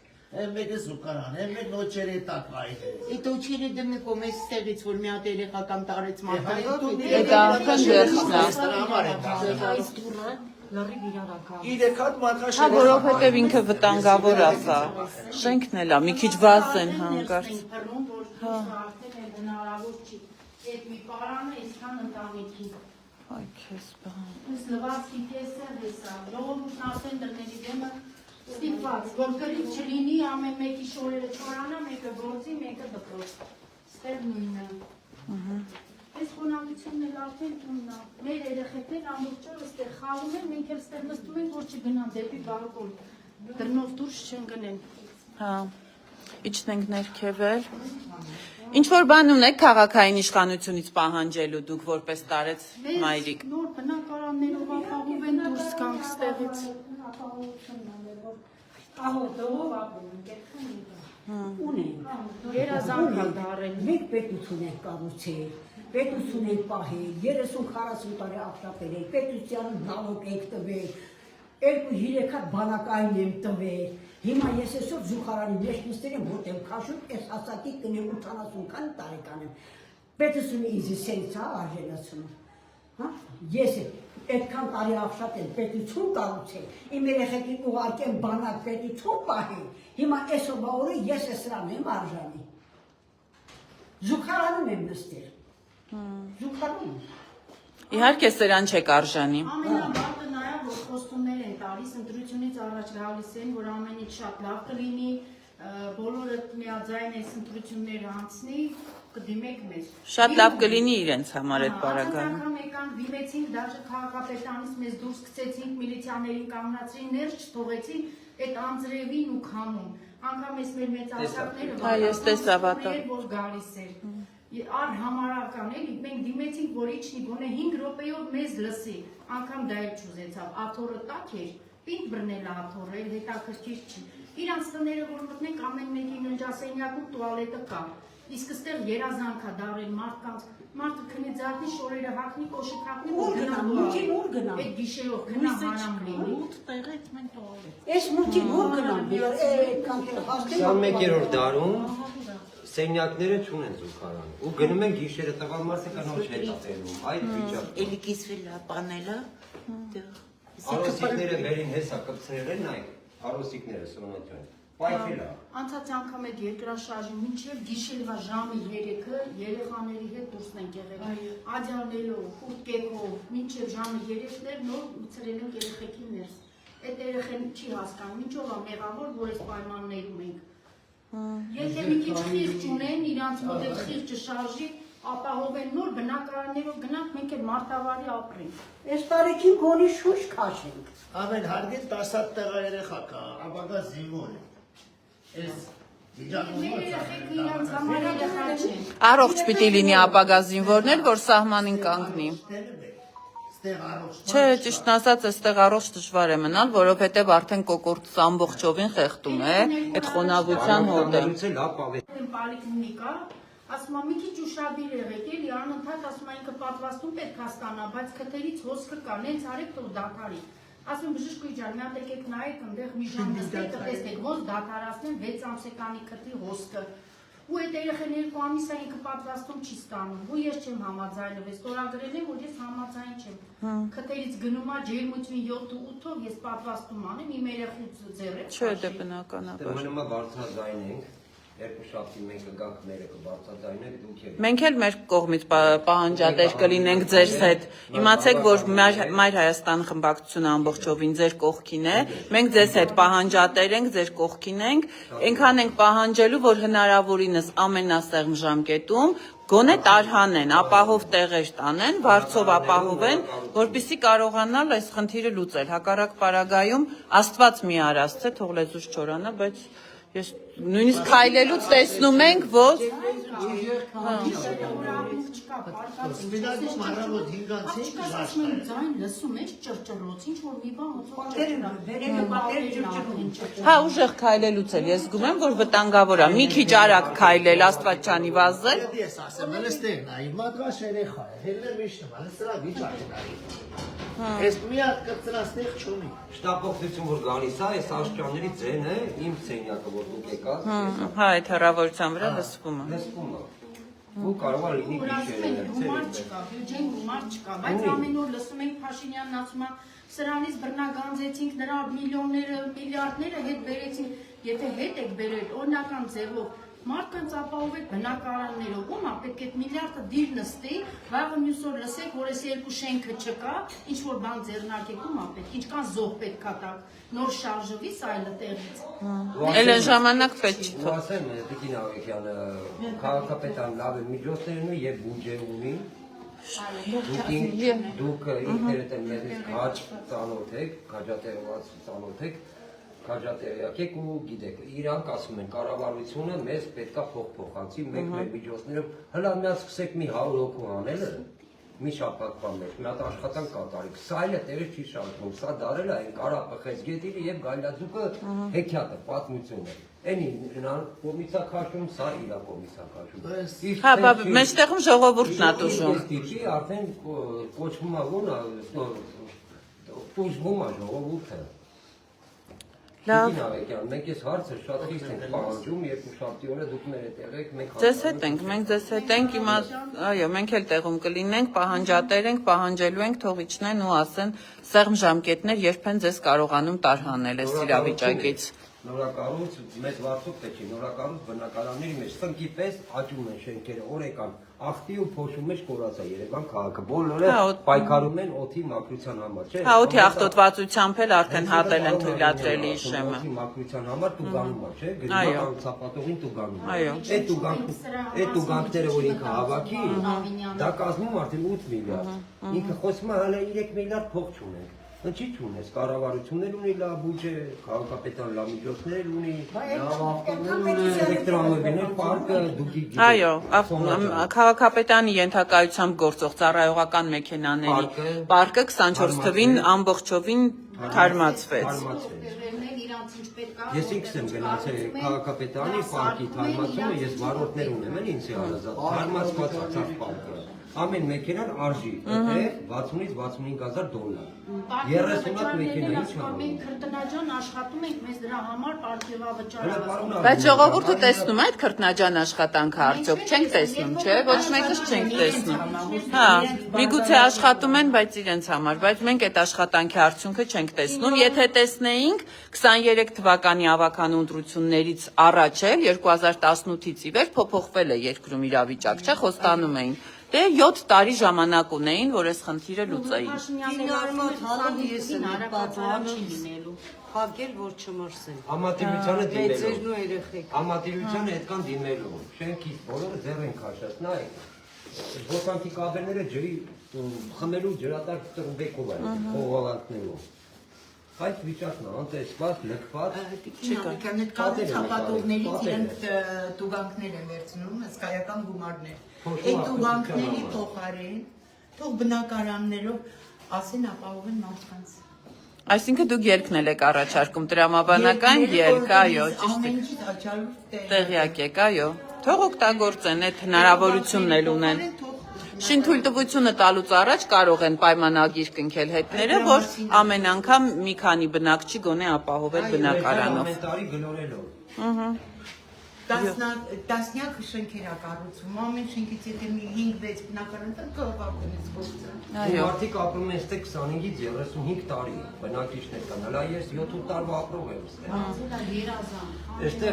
մեկը զուգարան, մեկը նոչերի տակ այդը։ Այդ ոչերը դմնկո մեզ ստեղից, որ մի հատ երեխա կամ տարեց մարդայով, Այդ ախտան վերջնա։ Դրա համար է դա։ այս դուրը լրիվ իրարական։ Իրեք հատ Հա, մարկաշել։ որովհետև ինքը վտանգավոր է սա։ Շենքն էլ է, մի քիչ վազ են հանկարծ։ Հա։ Հնարավոր չի։ Այդ մի պարանը այսքան ընտանիքի։ Այ քեզ բան։ Այս լվացքի կեսը հեսա։ Ժողովուրդն արդեն դռների դեմը ստիպված, որ կրիվ չլինի, ամեն մեկի շորերը չորանա, մեկը գործի, մեկը դպրոց։ Ստեղ նույնը։ Այս խոնավությունն էլ արդեն տունն է։ Մեր երեխեքներ ամբողջ օրը ստեղ խաղում են, մենք էլ ստեղ նստում ենք, որ չգնան դեպի բալկոն։ Դռնով դուրս չեն գնեն։ Հա։ Իջնենք ներքևել։ Ինչ որ բան ունեք քաղաքային իշխանությունից պահանջելու դուք որպես տարեց մայրիկ։ Նոր բնակարաններով ապահով են դուրս գանք ստեղից։ Երազանք դարել։ Մենք պետություն ենք կառուցել, պետություն ենք պահել, 30-40 տարի ապշապել ենք, պետության նալոգ ենք տվել, 2-3 հատ բանակային եմ տվել, հիմա ես այսօր զուգարանի մեջ նստել եմ, որ եմ քաշում, այս հասակի կնեմ 80 տարեկան եմ, պետությունը ինձ սենց է արժանացնում, հա, ես այդքան տարի ապշապել, պետություն կառուցել, իմ երեխեքին ուղարկեմ բանակ պետություն պահել, հիմա այսօր օրը ես սրան եմ արժանի, զուգարանում եմ նստել, զուգարանում եմ։ Իհարկե սրան չեք արժանի։ Ամենաբարձը նաև որ խոստումներ են տալիս, ընտրությունից առաջ գալիս են, որ ամենից շատ լավ կլինի, բոլորը միաձայն այս ընտրությունները անցնի, կդիմեք մեզ։ Շատ լավ կլինի իրենց համար այդ պարագայում։ Անգամ եկան, դիմեցին, դաժե քաղաքապետանից մեզ դուրս գցեցին, միլիցիաներին կանգնացրին, ներս չթողեցին այդ անձրևին ու քամուն։ Անգամ այս մեր մեծ ասակները Հա, ես տեսա վատա։ որ գալիս էր։ Արհամարական էլի, մենք դիմեցինք, որ իջնի, գոնե 5 րոպեով մեզ լսի, անգամ դա էլ չուզեցավ, աթոռը տաք էր, պինդ բռնել է աթոռը, էլ հետաքրքիր չի։ Իրանց տները որ մտնենք, ամեն մեկի ննջասենյակում տուալետը կա, իսկ ստեղ երազանք է դարել մարդկանց, մարդը քնի ձարտնի, շորերը հագնի, կոշիկ հագնի, Ուր գնամ։ այդ գիշերով գնա հարամ լինի։ Տեղից մենք տոալետ։ Այս մուտին ուր գնամ, այդքան հասնեմ։ 21-րդ դարում սենյակները չունեն զուգարան ու գնում են գիշերը տղամարդը կանոչ հետ ապերում այդ վիճակը Էլի կիսվել է, բանել է, արոսիկները վերին հեսա կպցնել են այ արոսիկները սոնոթյան պայքել է Անցած անգամ այդ երկրաշարժին մինչև գիշերվա ժամը 3-ը երեխաների հետ դուրս ենք եղել աջալելով, խուրտկեքով, մինչև ժամը 3-ներ նոր ցրել ենք երեխեքին ներս։ Այդ երեխեն չի հասկանում, ինչով է մեղավոր, որ այս պայմաններում ենք։ Եթե մի քիչ խիղճ ունեն, իրանց մոտ այդ խիղճը շարժի, ապահովեն նոր բնակարաններով գնանք, մենք էլ մարդավարի ապրենք։ Այս տարիքին գոնի շուշ քաշենք։ Ամեն հարգին 10 հատ տեղա երեխա կա, ապագա զինվոր է։ Այս Մեր երեխեքը իրանց համար երեխա չեն։ Առողջ պիտի լինի ապագա զինվորներ, որ սահմանին կանգնի։ Չէ, ճիշտն ասած, այստեղ առողջ դժվար է մնալ, որովհետև արդեն կոկորտս ամբողջովին խեղդում է այդ խոնավության հոտը։ Պալիկլինիկա, ասում եմ մի քիչ ուշադիր եղեք, էլի անընդհատ ասում եմ ինքը պատվաստում պետք է ստանա, բայց քթերից հոսքը կա, նենց արեք թող դադարի։ Ասում բժշկուի ջան, մի հատ եկեք նայեք, այնտեղ մի ժամ նստեք, տեսեք, ոնց դադարացնեն 6 ամսեկանի քթի հոսքը։ Ու այդ երեխան 2 ամիս է ինքը պատվաստում չի ստանում։ Ու ես չեմ համաձայնվել, ստորագրել եմ, որ ես համաձայն չեմ։ Քթերից գնում է ջերմություն 7-8-ով ես պատվաստում անեմ, իմ երեխուց ձեռը։ Չէ, դե բնականաբար։ մնում է բարձրաձայն ենք երկու շաբթի մենք կգանք մերը կբարձրացնենք դուք եք։ Մենք էլ մեր կողմից պահանջատեր կլինենք ձեզ հետ։ Իմացեք, որ Մայր Հայաստան խմբակցությունը ամբողջովին ձեր կողքին է։ Մենք ձեզ հետ պահանջատեր ենք, ձեր կողքին ենք։ Այնքան ենք պահանջելու, որ հնարավորինս ամենասեղմ ժամկետում գոնե տարհանեն, ապահով տեղեր տանեն, վարձով ապահովեն, որպեսզի կարողանալ այս խնդիրը լուծել։ Հակառակ պարագայում Աստված մի արասցե, թող լեզուս չորանա, բայց ես նույնիսկ քայլելուց տեսնում ենք, որ Սպիտակում առավոտ 5-ից ձայն լսում ես ճռճռոց, ինչ որ մի բան հա ուժեղ քայլելուց էլ ես զգում եմ, որ վտանգավոր է։ Մի քիչ արագ քայլել, Աստված չանի վազել։ Ես ասեմ, լստեն, այ մատված երեխա է, հելներ միշտ եմ, սրա վիճակն է։ Ես մի հատ կծրաստեղ չունի։ Շտապօգնություն որ գալիս է, այս աշճանների ձենը իմ սենյակը որ դուք եկաք։ Հա, այդ հեռավորության վրա լսվում է։ Լսվում է։ Ու կարող է լինի գիշերը։ Գումար չկա, բյուջեն գումար չկա, բայց ամեն օր լսում ենք Փաշինյանն ասում է, սրանից բռնագանձեցինք, նրա միլիոնները, միլիարդները հետ բերեցինք, եթե հետ եք բերել օրինական ձևով, մարդկանց ապահովեք բնակարաններով, ում պետք է այդ միլիարդը դիր նստի, վաղը մյուս օր լսեք, որ այս երկու շենքը չկա, ինչ որ բան ձեռնարկեք, ում պետք, ինչքան զոհ պետք է տակ, նոր շարժվի այլը տեղից։ Էլ այն ժամանակ պետք չի թող։ Ասեմ, Տիկին Ավետյանը, քաղաքապետան լավ է միջոցներ ունի եւ բյուջե ունի։ Դուք ինքներդ մեզից քաջ ծանոթ եք, քաջատերված ծանոթ եք, քաջատերյակ եք ու գիտեք, իրանք ասում են կառավարությունը մեզ պետքա փոխանցի մեկ մեր միջոցներով, հլա միած սկսեք մի 100 հոգու անելը, մի շաբաթվա մեջ, մի հատ աշխատանք կատարեք, սա այլը տեղը չի շարժվում, սա դարել է այն Կարապխես գետիրը եւ Գայլաձուկը հեքիաթը, պատմությունը։ Էնի կոմիսա քաշում, սա իրա կոմիսա քաշում։ Հա, բա մեջտեղում ժողովուրդն է տուժում։ Ստիճի արդեն կոչվում է ոնա, տուժվում է ժողովուրդը։ Լավ։ Մենք այս հարցը շատ խիստ ենք պահանջում, երկու շաբթի օրը դուք մեր հետ եղեք, մենք Ձեզ հետ ենք, մենք ձեզ հետ ենք, այո, մենք էլ տեղում կլինենք, պահանջատեր ենք, պահանջելու ենք, թող իջնեն ու ասեն սեղմ ժամկետներ երբեն ձեզ կարողանում տարհանել այս իրավիճակից։ Նորակառույց մեծ վարձով պետք է նորակառույց բնակարանների մեջ սնկի պես աճում են շենքերը օրեկան ախտի ու փոշու մեջ կորած է Երևան քաղաքը բոլորը պայքարում են օդի մաքրության համար չէ հա օդի ախտոտվածությամբ էլ արդեն հատել են թույլատրել իշխեմը օդի մաքրության համար տուգանում է չէ գնում ցապատողին տուգանում այդ տուգանքները որ ինքը հավաքի դա կազմում արդեն 8 միլիարդ ինքը խոսում է հələ 3 միլիարդ փող չունենք Ինչի՞ չունես, կառավարություններ ունի լավ բյուջե, քաղաքապետան լավ միջոցներ ունի, լավ ավտոներ, էլեկտրամոբիլներ, պարկը, դուք գիտեք։ Այո, քաղաքապետանի ենթակայությամբ գործող ծառայողական մեքենաների պարկը 24 թվին ամբողջովին թարմացվեց։ Ես ինքս եմ գնացել քաղաքապետանի պարկի թարմացումը, ես վարորդներ ունեմ, ինձ է հարազատ, թարմացված ցած պարկը։ Ամեն մեքենան արժի, թե 60-ից 65,000 դոլար։ 30 հատ մեքենա ինչ անում։ Մենք քրտնաջան աշխատում ենք, մեզ դրա համար պարգևավճար։ Բայց ժողովուրդը տեսնում է այդ քրտնաջան աշխատանքը արդյոք չենք տեսնում, չէ՞, ոչ մեկս չենք տեսնում։ Հա, միգուցե աշխատում են, բայց իրենց համար, բայց մենք այդ աշխատանքի արդյունքը չենք տեսնում։ Եթե տեսնեինք 23 թվականի ավականու ընտրություններից առաջ էլ 2018-ից ի վեր փոփոխվել է երկրում իրավիճակ, չէ՞, խոստանում էին։ Դե 7 տարի ժամանակ ունեին, որ այս խնդիրը լուծեին։ Փակել որ չմրսեն։ Համատիրությանը դիմելու։ Համատիրությանը այդքան դիմելու։ Շենքից բոլորը ձեռ են քաշած, նայ։ Ոստանքի կաբելները ջրի խմելու ջրատար տրմբեկով են, խողովակներով։ Այդ վիճակն է, անտեսված, լքված։ Չկա, այդ կապը ցապատողներից իրենք տուգանքներ են վերցնում, հսկայական գումարներ։ Այդ տուգանքների փոխարեն թող բնակարաններով ասեն ապահովեն մարդկանց։ Այսինքն դուք երգնել եք առաջարկում տրամաբանական երգ, այո, տեղյակ եք, այո։ Թող օգտագործեն այդ հնարավորությունն էլ ունեն։ Շինթույլտվությունը տալուց առաջ կարող են պայմանագիր կնքել հետները, որ ամեն անգամ մի քանի բնակչի գոնե ապահովել բնակարանով։ Տասնյակ շենքեր ա կառուցվում, ամեն շենքից եթե մի 5-6 բնակարան կան, կարող ակումից գործը։ Մարդիկ ապրում են ստե 25-ից 35 տարի, բնակիչներ կան, հլա ես 7-8 տարվա ապրող եմ ստեղ։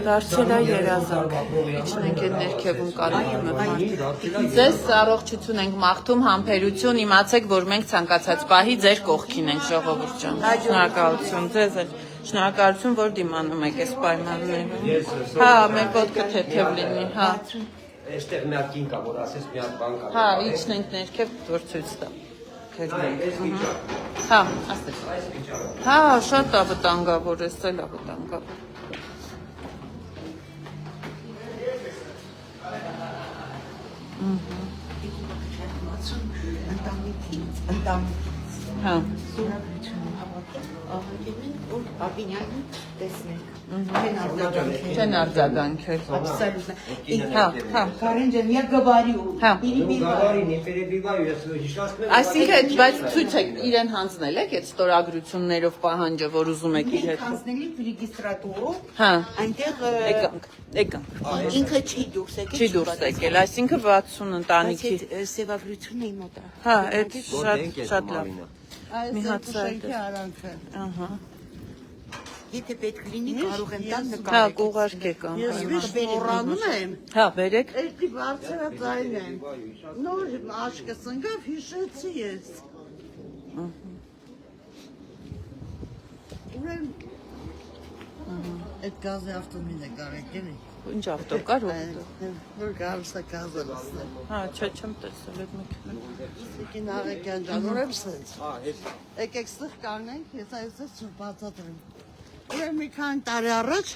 Դարձել է երազանք, իջնենք են ներքևում կարիքում է մարդիկ։ Ձեզ առողջություն ենք մաղթում, համբերություն, իմացեք, որ մենք ցանկացած պահի ձեր կողքին ենք, ժողովուրդ ջան։ Շնորհակալություն ձեզ էլ։ Շնորհակալություն, որ դիմանում եք այս պայմաններում։ Հա, մեր ոտքը թեթև լինի, հա։ Այստեղ մի հատ կին կա, որ ասես մի հատ բան կա։ Հա, իջնենք ներքև, որ ցույց տա։ Հա, ասես։ Հա, շատ է վտանգավոր, էս էլ է վտանգավոր։ Հա։ Աբինյանին տեսնենք։ Չեն արձագանքել։ Կարեն ջան, я говорю, Գավարի, не перебиваю, ես հիշացնում եմ։ Այսինքն, բայց ցույց եք իրեն հանձնել եք այդ ստորագրություններով պահանջը, որ ուզում եք իր հետ։ Հանձնելի ռեգիստրատուրով, Հա, այնտեղ եկանք։ ինքը չի դուրս եկել։ Չի դուրս եկել, այսինքն 60 ընտանիքի։ Սևագրությունն է մոտա։ Հա, այդ շատ լավ։ Մի հատ շենքի արանքը։ Ահա։ Եթե պետք լինի, կարող եմ տալ Հա, նկարել։ կուղարկեք ան։ Ես միշտ մոռանում եմ։ Հա, բերեք։ Էդի բարձրաձայն եմ։ Նոր աշկս ընկավ, հիշեցի ես։ Ուրեմն այդ գազի ավտոմին է կարեք էլի։ Ինչ ավտո կար ու։ Որ գարուսա գազը լսել։ Հա, չեմ տեսել այդ մեքենան։ Իսկին Արեգյան ջան, ուրեմն սենց։ Եկեք ստեղ կանգնենք, ես այսպես բացատրեմ։ Ուրեմն մի քանի տարի առաջ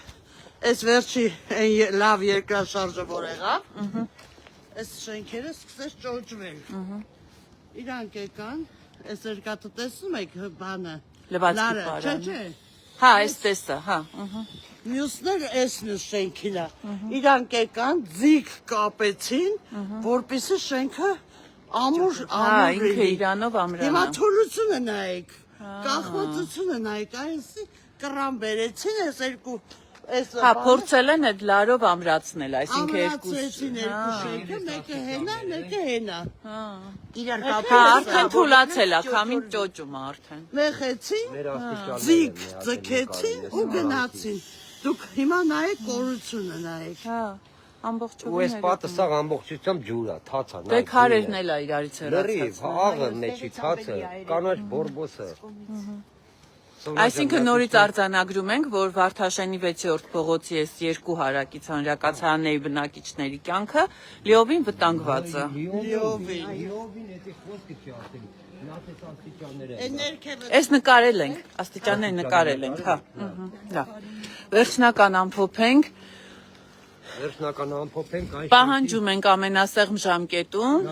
այս վերջի այն լավ երկրաշարժը որ եղավ, այս շենքերը սկսեց ճոճվել։ Իրանք եկան, այս երկաթը տեսնում եք բանը։ Լվացքի պարանը։ Չէ։ Հա, այս տեսա, հա։ Մյուսները այս մյուս շենքին է։ Իրանք եկան, ձիգ կապեցին, որպեսզի շենքը ամուր Հա, ինքը իրանով Հիմա ամրանա։ թուլությունը նայեք, կախվածությունը նայեք, այսի կռան բերեցին այս երկու Հա, փորձել են այդ լարով ամրացնել, այսինքն ամրացրեցին երկու շենքը, մեկը հենա, մեկը հենա։ Իրար Հա, կապել։ արդեն թուլացել է, քամին ճոճում է արդեն։ Մեղեցին, ձիգ ձգեցին ու գնացին։ Դուք հիմա նայեք կորությունը նայեք։ Հա, Ու ամբողջովին։ այս պատը սա ամբողջությամբ ջուր է, թաց է։ Դե քարերն էլ է իրարից Լրիվ, հեռացած։ աղը մեջի թացը, կանաչ բորբոսը։ Այսինքն նորից արձանագրում ենք, որ Վարդաշենի 6-րդ փողոցի այս երկու հարակից հանրակացարանների բնակիչների կյանքը լիովին վտանգված է։ Լիովին, էդի խոսքը չի ասել։ Նաթես աստիճանները։ Այս նկարել ենք, աստիճանները նկարել ենք, հա։ Լավ։ Վերջնական ամփոփենք, Վերջնական ամփոփենք այս պահանջում ենք ամենասեղմ ժամկետում,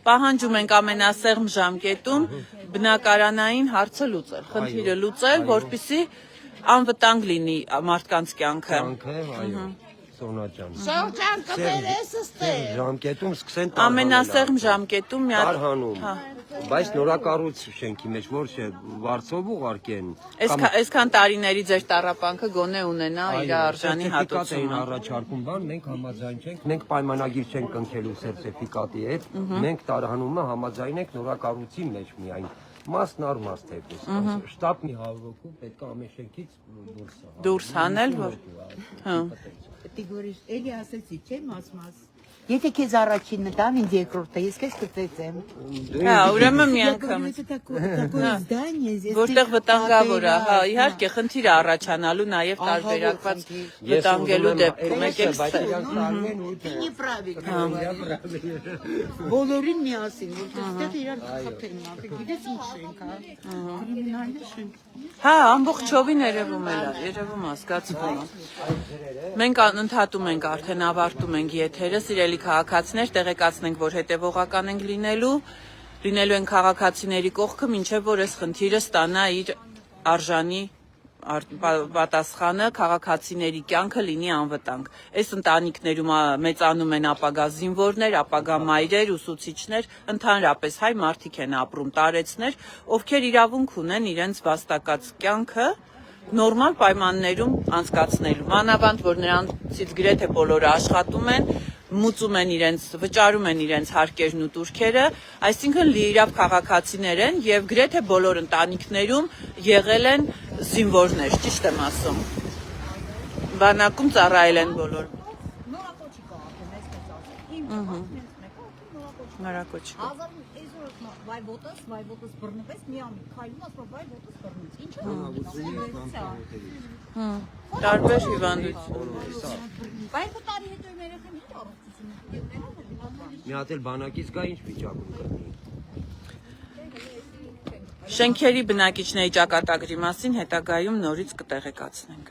պահանջում ենք ամենասեղմ ժամկետում բնակարանային հարցը լուծել, խնդիրը լուծել, որպեսզի անվտանգ լինի մարդկանց կյանքը։ այո, Սոնա ջան։ Շրջան կբերես ստեղ։ Ժամկետում սկսեն Ամենասեղմ ժամկետում մի հատ տարհանում։ Բայց նորակառույց շենքի մեջ որ չէ, վարձով ուղարկեն։ Այսքան տարիների ձեր տառապանքը գոնե ունենա իր արժանի հատուցումը։ Առաջարկում բան, մենք համաձայն չենք, մենք պայմանագիր չենք կնքելու սերտիֆիկատի հետ, մենք տարհանումը համաձայն ենք նորակառույցի մեջ միայն։ Մասն առ մաս թեպուս։ Շտաբ մի 100 հոգու պետք է ամեն շենքից Դուրս հանել, որ։ Հա։ Դի գորիշ, էլի ասեցի, չէ՞ մաս։ Եթե քեզ առաջինը տան, ինձ երկրորդը, ես քեզ կծեցեմ։ Հա, ուրեմն մի անգամ։ Որտեղ վտանգավոր է, հա, իհարկե խնդիր է առաջանալու նաև տարբերակված վտանգելու դեպքում եկեք Բոլորին միասին, որտեղ ստեղ իրար կխփեն, գիտես ինչ շենք, հա։ Կրիմինալի շենք։ Հա, ամբողջովին երևում է, երևում է, զգացվում է։ Մենք ընդհատում ենք արդեն ավարտում ենք եթերը, սիրելի քաղաքացիներ, տեղեկացնենք, որ հետևողական ենք լինելու են քաղաքացիների կողքը, մինչև որ այս խնդիրը ստանա իր արժանի պատասխանը, քաղաքացիների կյանքը լինի անվտանգ։ Այս ընտանիքներում մեծանում են ապագա զինվորներ, ապագա մայրեր, ուսուցիչներ, ընդհանրապես հայ մարդիկ են ապրում, տարեցներ, ովքեր իրավունք ունեն իրենց վաստակած կյանքը նորմալ պայմաններում անցկացնելու։ Մանավանդ որ նրանցից գրեթե բոլորը աշխատում են, մուծում են իրենց, վճարում են իրենց հարկերն ու տուրքերը, այսինքն լիիրավ քաղաքացիներ են եւ գրեթե բոլոր ընտանիքներում եղել են զինվորներ, ճիշտ եմ ասում։ Բանակում ծառայել են բոլոր։ Նորակոչիկ։ Վայ ոտս բռնվեց, մի ամի քայլում ասում վայ ոտս բռնվեց։ Ինչ է։ Տարբեր հիվանդություն։ Բայց տարի հետո իմ երեխան ինչ առողջություն ունի։ Մի հատ էլ բանակից գա ինչ վիճակում կլինի։ Շենքերի բնակիչների ճակատագրի մասին հետագայում նորից կտեղեկացնենք։